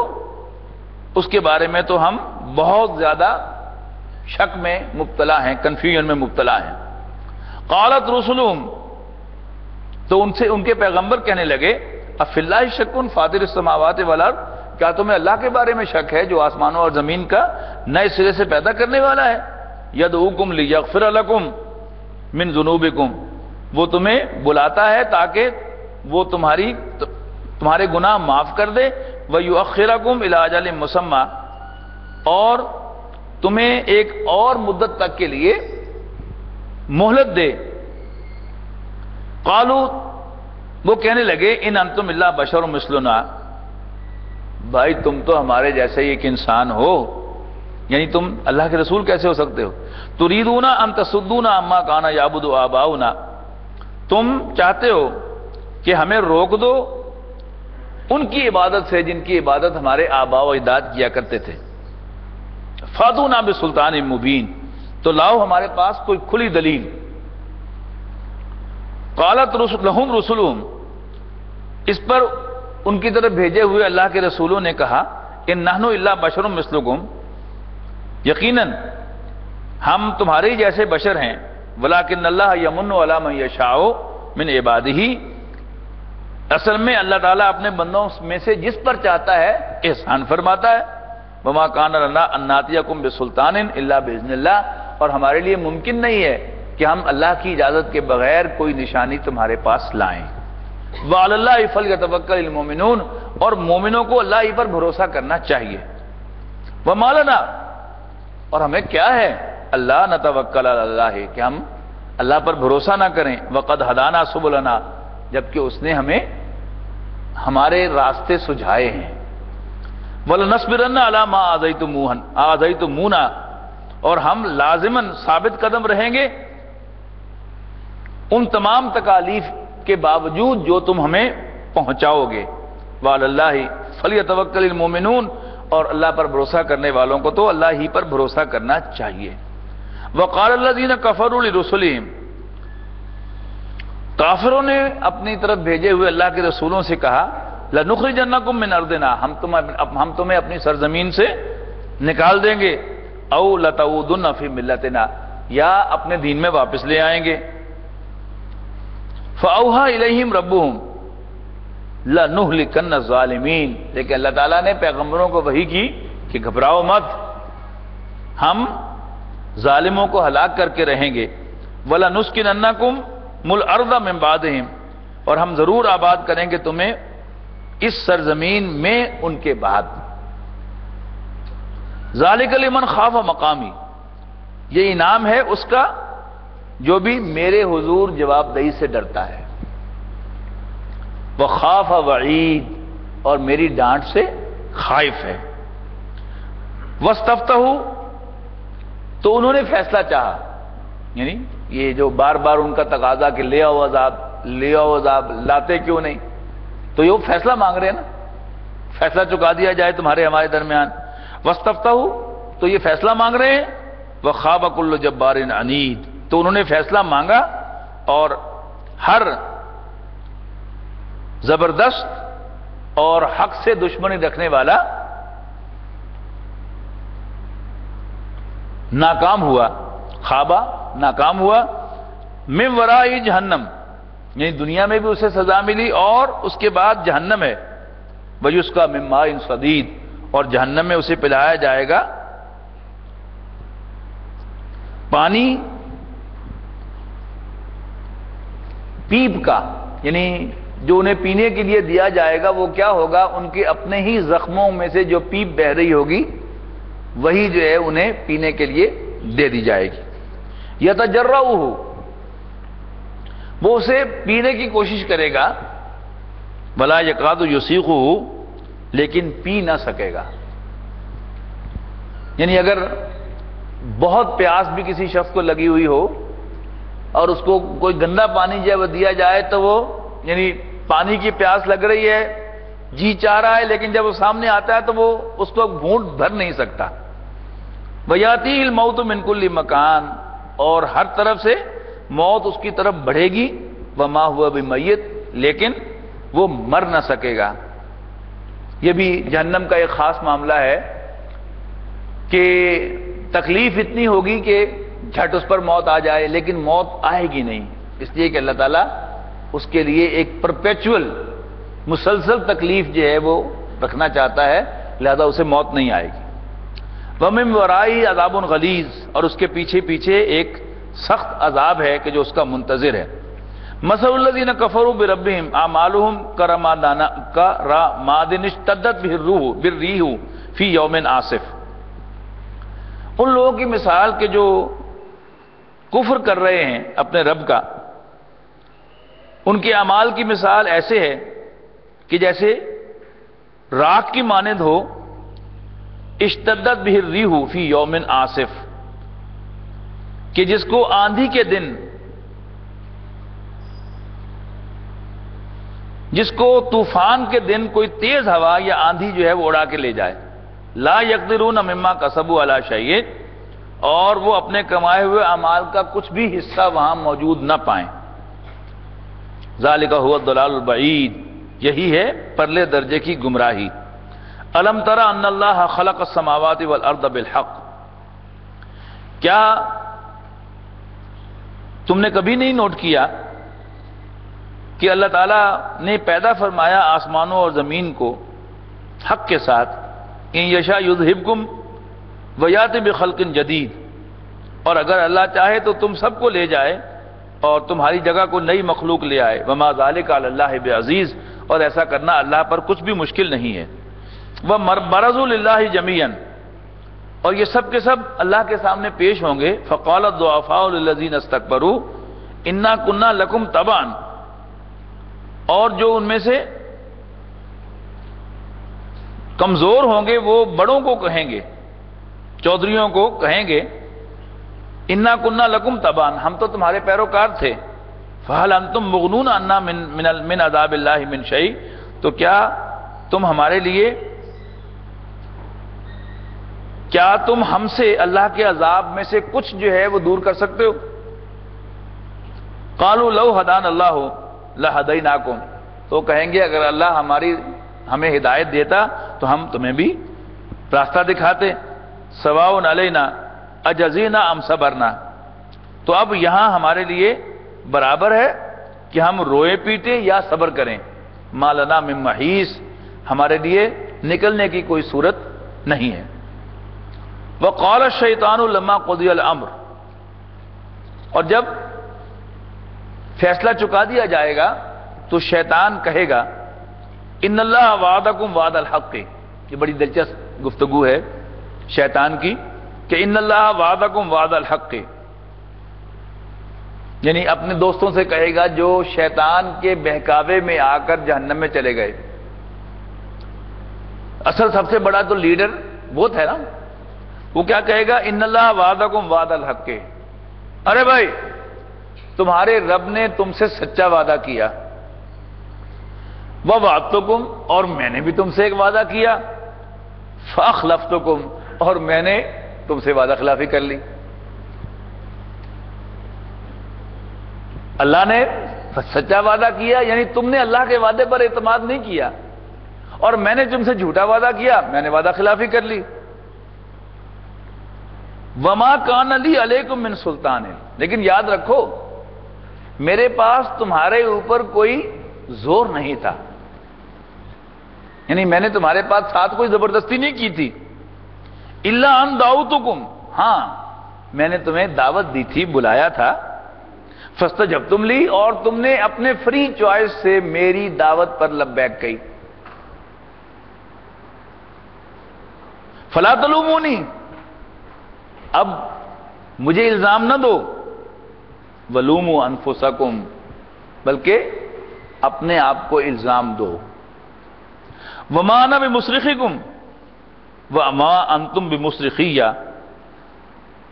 اس کے بارے میں تو ہم بہت زیادہ شک میں مبتلا ہیں، کنفیوژن میں مبتلا ہیں. قالت رسلهم، تو ان کے پیغمبر کہنے لگے، افی اللہ شک فاطر السماوات والارض، کیا تمہیں اللہ کے بارے میں شک ہے جو آسمانوں اور زمین کا نئے سرے سے پیدا کرنے والا ہے. یدعوکم لیغفر لکم من ذنوبکم، وہ تمہیں بلاتا ہے تاکہ وہ تمہارے گناہ معاف کر دے. ویؤخرکم الی اجل مسمى، اور تمہیں ایک اور مدت تک کے لیے مہلت دے. قالوا، وہ کہنے لگے، ان انتم الا بشر مثلنا، بھائی تم تو ہمارے جیسے ہی ایک انسان ہو، یعنی تم اللہ کے رسول کیسے ہو سکتے ہو. تريدون ان تصدونا عما كان يعبد آباؤنا، تم چاہتے ہو کہ ہمیں روک دو ان کی عبادت سے جن کی عبادت ہمارے آباء و اجداد کیا کرتے تھے. فاتونا بسلطان مبین، تو لاؤ ہمارے پاس کوئی کھلی دلیل. قالت لهم رسلهم، اس پر ان کی طرف بھیجے ہوئے اللہ کے رسولوں نے کہا، ان نحن الا بشر مثلکم، یقیناً ہم تمہارے ہی جیسے بشر ہیں. ولکن اللہ یمن علی من یشاء من عبادہ، اصل میں اللہ تعالیٰ اپنے بندوں میں سے جس پر چاہتا ہے احسان فرماتا ہے. وما کان لنا ان ناتیکم بسلطان الا باذن اللہ، اور ہمارے لیے ممکن نہیں ہے کہ ہم اللہ کی اجازت کے بغیر کوئی نشانی تمہارے پاس لائیں. وعلی اللہ فلیتوکل المؤمنون، اور مومنوں کو اللہ ہی پر بھروسہ کرنا چاہیے. وما لنا، اور ہمیں کیا ہے، اللہ نتوکل علی اللہ، کہ ہم اللہ پر بھروسہ نہ کریں. وقد ہدانا سبلنا، جبکہ اس نے ہمیں ہمارے راستے سجھائے ہیں. وَلَنَصْبِرَنَّ عَلَىٰ مَا آذَيْتُمُونَا، اور ہم لازماً ثابت قدم رہیں گے ان تمام تکالیف کے باوجود جو تم ہمیں پہنچاؤ گے. وَعَلَى اللَّهِ فَلْيَتَوَكَّلِ الْمُؤْمِنُونَ، اور اللہ پر بھروسہ کرنے والوں کو تو اللہ ہی پر بھروسہ کرنا چاہیے. وَقَالَ الَّذِينَ كَفَرُوا لِرُسُلِهِمْ، کافروں نے اپنی طرف بھیجے ہوئے اللہ کے رسولوں سے کہا، لَنُخْرِجَنَّكُمْ مِنْ أَرْضِنَا، ہم تمہیں اپنی سرزمین سے نکال دیں گے. أَوْ لَتَعُودُنَّ فِي مِلَّتِنَا، یا اپنے دین میں واپس لے آئیں گے. فَأَوْحَىٰ إِلَيْهِمْ رَبُّهُمْ لَنُهْلِكَنَّ الظَّالِمِينَ، لیکن اللہ تعالیٰ نے پیغمبروں کو وحی کی کہ گھبراؤ مت، ہم ظالموں کو ہلاک کر کے رہیں گے. وَلَنُسْكِنَنَّكُمْ الْأَرْضَ مِنْ بَعْدِهِمْ، اور ہم ضرور آباد کریں گے تمہیں اس سرزمین میں ان کے بعد. ذَلِكَ لِمَنْ خَافَ مَقَامِي، یہ انعام ہے اس کا جو بھی میرے حضور جواب دہی سے ڈرتا ہے، وخاف وعید، اور میری ڈانٹ سے خائف ہے، واستفتحوا، تو انہوں نے فیصلہ چاہا، یعنی یہ جو بار بار ان کا تقاضا کہ لے آؤ عذاب، لے آؤ عذاب، لاتے کیوں نہیں؟ تو یہ وہ فیصلہ مانگ رہے ہیں نا، فیصلہ چکا دیا جائے تمہارے ہمارے درمیان۔ واستفتحوا، تو یہ فیصلہ مانگ رہے ہیں، وخاب کل جبار عنید، تو انہوں نے فیصلہ مانگا اور ہر زبردست اور حق سے دشمنی رکھنے والا ناکام ہوا، خوابہ ناکام ہوا، من ورائی جہنم، یعنی دنیا میں بھی اسے سزا ملی اور اس کے بعد جہنم ہے، وَيُسْقَى مِن مَّاءٍ صَدِيدٍ، اور جہنم میں اسے پلایا جائے گا پانی پیپ کا، یعنی جو انہیں پینے کے لیے دیا جائے گا وہ کیا ہوگا؟ ان کے اپنے ہی زخموں میں سے جو پیپ بہ رہی ہوگی وہی جو ہے انہیں پینے کے لیے دے دی جائے گی۔ یتجرعہ، وہ اسے پینے کی کوشش کرے گا، ولا یکاد یسیغہ، لیکن پی نہ سکے گا۔ یعنی اگر بہت پیاس بھی کسی شخص کو لگی ہوئی ہو اور اس کو کوئی گندا پانی جو ہے وہ دیا جائے تو وہ، یعنی پانی کی پیاس لگ رہی ہے، جی چاہ رہا ہے، لیکن جب وہ سامنے آتا ہے تو وہ اس کو گھونٹ بھر نہیں سکتا۔ وَيَأْتِيهِ الْمَوْتُ مِنْ كُلِّ مَكَانٍ، اور ہر طرف سے موت اس کی طرف بڑھے گی، وَمَا هُوَ بِمَيِّتٍ، لیکن وہ مر نہ سکے گا۔ یہ بھی جہنم کا ایک خاص معاملہ ہے کہ تکلیف اتنی ہوگی کہ جھٹ اس پر موت آ جائے، لیکن موت آئے گی نہیں، اس لیے کہ اللہ تعالیٰ اس کے لیے ایک پرپیچول مسلسل تکلیف جو ہے وہ رکھنا چاہتا ہے، لہذا اسے موت نہیں آئے گی۔ وَمِن وَرَائِهِ عَذَابٌ غَلِيظٌ، اور اس کے پیچھے پیچھے ایک سخت عذاب ہے کہ جو اس کا منتظر ہے۔ مَثَلُ الَّذِينَ كَفَرُوا بِرَبِّهِمْ أَعْمَالُهُمْ كَرَمَادٍ اشْتَدَّتْ بِهِ الرِّيحُ فِي يَوْمٍ عَاصِفٍ، ان لوگوں کی مثال کہ جو کفر کر رہے ہیں اپنے رب کا، ان کے اعمال کی مثال ایسے ہے کہ جیسے راکھ کی مانند ہو، اشتدت بہ الریح فی یوم عاصف، کہ جس کو آندھی کے دن، جس کو طوفان کے دن کوئی تیز ہوا یا آندھی جو ہے وہ اڑا کے لے جائے، لا یقدرون مما کسبوا علی شیء، اور وہ اپنے کمائے ہوئے اعمال کا کچھ بھی حصہ وہاں موجود نہ پائیں۔ ذالک هو الضلال البعید، یہی ہے پرلے درجے کی گمراہی۔ الم تر ان اللہ خلق السماوات والارض بالحق، کیا تم نے کبھی نہیں نوٹ کیا کہ اللہ تعالیٰ نے پیدا فرمایا آسمانوں اور زمین کو حق کے ساتھ، ان یشاء یذہبکم ویأتی بخلق جدید، اور اگر اللہ چاہے تو تم سب کو لے جائے اور تمہاری جگہ کو نئی مخلوق لے آئے، وما ذلک علی اللہ بعزیز، اور ایسا کرنا اللہ پر کچھ بھی مشکل نہیں ہے۔ وبرزوا للہ جمیعا، اور یہ سب کے سب اللہ کے سامنے پیش ہوں گے۔ فقال الضعفاء للذین استکبروا انا کنا لکم تبعا، اور جو ان میں سے کمزور ہوں گے وہ بڑوں کو کہیں گے، چودھریوں کو کہیں گے، انا کنا لکم تبعا، ہم تو تمہارے پیروکار تھے، فہل انتم مغنون عنا من عذاب اللہ من شیء، تو کیا تم ہمارے لیے، کیا تم ہم سے اللہ کے عذاب میں سے کچھ جو ہے وہ دور کر سکتے ہو؟ قالوا لو ہدانا اللہ لہدیناکم، تو کہیں گے اگر اللہ ہمیں ہدایت دیتا تو ہم تمہیں بھی راستہ دکھاتے۔ سواء علینا اجزینا ام صبرنا، تو اب یہاں ہمارے لیے برابر ہے کہ ہم روئے پیٹے یا صبر کریں۔ ما لنا من محیص، ہمارے لیے نکلنے کی کوئی صورت نہیں ہے۔ وقال الشیطان لما قضی الامر، اور جب فیصلہ چکا دیا جائے گا تو شیطان کہے گا ان اللہ وعدکم وعد الحق، یہ بڑی دلچسپ گفتگو ہے شیطان کی کہ ان اللہ وعدکم وعد الحق، یعنی اپنے دوستوں سے کہے گا جو شیطان کے بہکاوے میں آ کر جہنم میں چلے گئے. اصل سب سے بڑا تو لیڈر وہ تھا نا. وہ کیا کہے گا؟ ان اللہ وعدکم وعد الحق. ارے بھائی تمہارے رب نے تم سے سچا وعدہ کیا. ووعدتکم، اور میں نے بھی تم سے ایک وعدہ کیا. فاخلفتکم، اور میں نے تم سے وعدہ خلافی کر لی. اللہ نے سچا وعدہ کیا، یعنی تم نے اللہ کے وعدے پر اعتماد نہیں کیا، اور میں نے تم سے جھوٹا وعدہ کیا، میں نے وعدہ خلافی کر لی. وما کان لی علیکم من سلطان، لیکن یاد رکھو میرے پاس تمہارے اوپر کوئی زور نہیں تھا. یعنی میں نے تمہارے پاس ساتھ کوئی زبردستی نہیں کی تھی. الا ان دعوتکم، ہاں میں نے تمہیں دعوت دی تھی، بلایا تھا. فاستجبتم لی، اور تم نے اپنے فری چوائس سے میری دعوت پر لبیک کہی. فلا تلومونی، اب مجھے الزام نہ دو. ولوموا انفسکم، بلکہ اپنے آپ کو الزام دو. وما انا بمصرخکم وما انتم بمصرخیہ،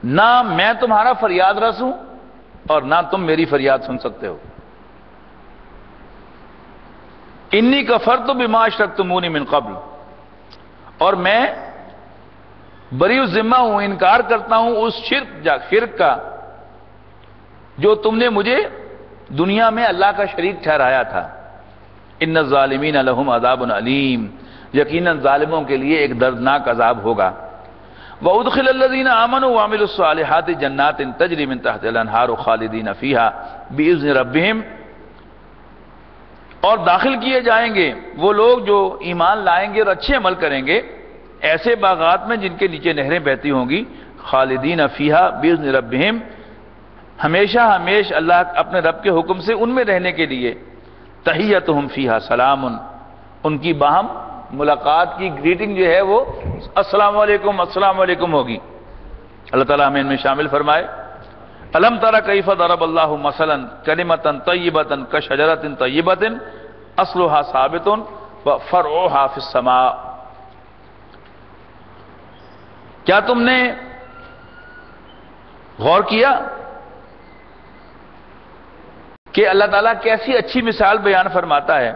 نہ میں تمہارا فریاد رس ہوں اور نہ تم میری فریاد سن سکتے ہو. انی کفرت بما اشرکتمونی من قبل، اور میں بری الذمہ ہوں، انکار کرتا ہوں اس شرک کا جو تم نے مجھے دنیا میں اللہ کا شریک ٹھہرایا تھا. ان الظالمین لہم عذاب علیم، یقیناً ظالموں کے لیے ایک دردناک عذاب ہوگا. وَأُدْخِلَ الَّذِينَ آمَنُوا وَعَمِلُوا الصَّالِحَاتِ جَنَّاتٍ تَجْرِي مِن تَحْتِهَا الْأَنْهَارُ خَالِدِينَ فِيهَا بِإِذْنِ رَبِّهِمْ، اور داخل کیے جائیں گے وہ لوگ جو ایمان لائیں گے اور اچھے عمل کریں گے ایسے باغات میں جن کے نیچے نہریں بہتی ہوں گی. خالدین فیہا بِإِذْنِ رَبِّهِمْ، ہمیشہ اللہ اپنے رب کے حکم سے ان میں رہنے کے لیے. تحیتہم فیہا سلام، ان کی باہم ملاقات کی گریٹنگ جو ہے وہ السلام علیکم السلام علیکم ہوگی. اللہ تعالیٰ ہمیں ان میں شامل فرمائے. الم تر کیف ضرب اللہ مثلا کلمۃ طیبۃ کشجرۃ طیبۃ اصلها ثابت وفرعها فی السماء. کیا تم نے غور کیا کہ اللہ تعالیٰ کیسی اچھی مثال بیان فرماتا ہے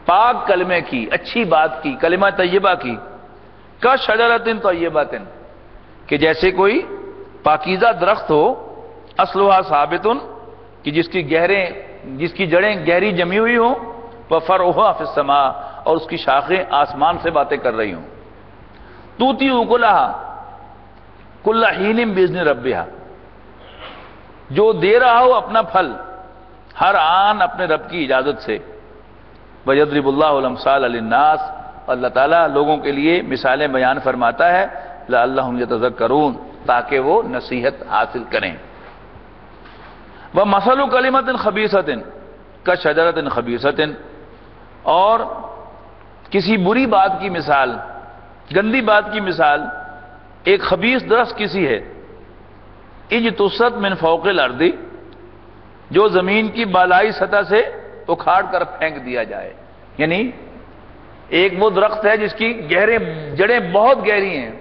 پاک کلمے کی، اچھی بات کی، کلمہ طیبہ کی. کا شجرۃ طیبۃ، کہ جیسے کوئی پاکیزہ درخت ہو. اصلها ثابت، کہ جس کی جڑیں گہری جمی ہوئی ہوں. وفرعها فی السماء، اور اس کی شاخیں آسمان سے باتیں کر رہی ہوں. تؤتی اکلها کل حین باذن ربها، جو دے رہا ہو اپنا پھل ہر آن اپنے رب کی اجازت سے. وَيَضْرِبُ اللَّهُ الْأَمْثَالَ لِلنَّاسِ، اللہ تعالیٰ لوگوں کے لیے مثالیں بیان فرماتا ہے. لَعَلَّهُمْ يَتَذَكَّرُونَ، تاکہ وہ نصیحت حاصل کریں. وَمَثَلُ كَلِمَةٍ خَبِيثَةٍ كَشَجَرَةٍ خَبِيثَةٍ، اور کسی بری بات کی مثال، گندی بات کی مثال ایک خبیث درخت کسی ہے. اجتثت من فوق الارض، جو زمین کی بالائی سطح سے اکھاڑ کر پھینک دیا جائے. یعنی ایک وہ درخت ہے جس کی جڑیں بہت گہری ہیں،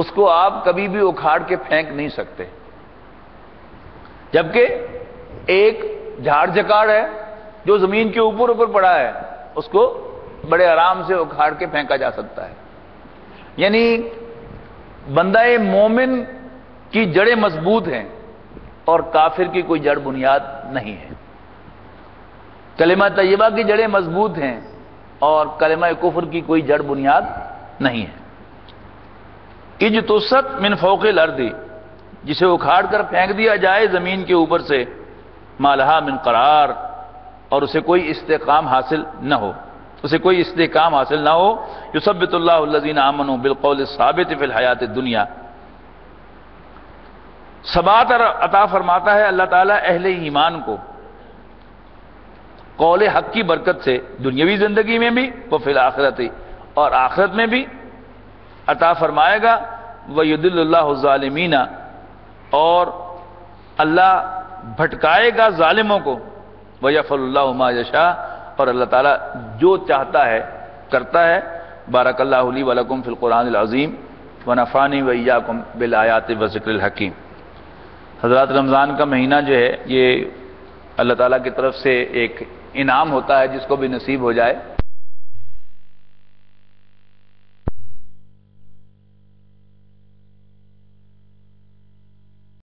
اس کو آپ کبھی بھی اکھاڑ کے پھینک نہیں سکتے. جبکہ ایک جھاڑ جھکاڑ ہے جو زمین کے اوپر پڑا ہے، اس کو بڑے آرام سے اکھاڑ کے پھینکا جا سکتا ہے. یعنی بندہ مومن کی جڑیں مضبوط ہیں اور کافر کی کوئی جڑ بنیاد نہیں ہے. کلمہ طیبہ کی جڑیں مضبوط ہیں اور کلمہ کفر کی کوئی جڑ بنیاد نہیں ہے. اجتثت من فوق الارض، جسے اکھاڑ کر پھینک دیا جائے زمین کے اوپر سے. ما لہا من قرار، اور اسے کوئی استحکام حاصل نہ ہو، یثبت اللہ الذین آمنوا بالقول الثابت فی الحیات الدنیا. ثبات عطا فرماتا ہے اللہ تعالیٰ اہل ایمان کو قول حق کی برکت سے، دنیاوی زندگی میں بھی وہ فی الآخرت، اور آخرت میں بھی عطا فرمائے گا. وَيُضِلُّ اللَّهُ الظَّالِمِينَ، اور اللہ بھٹکائے گا ظالموں کو، وَيَفْعَلُ اللَّهُ مَا يَشَاءُ، اور اللہ تعالیٰ جو چاہتا ہے کرتا ہے۔ بارک اللہ لی ولکم فی القرآن العظیم ونفعنی وإیاکم بالآیات والذکر الحکیم۔ حضرات، رمضان کا مہینہ جو ہے یہ اللہ تعالیٰ کی طرف سے ایک انعام ہوتا ہے، جس کو بھی نصیب ہو جائے۔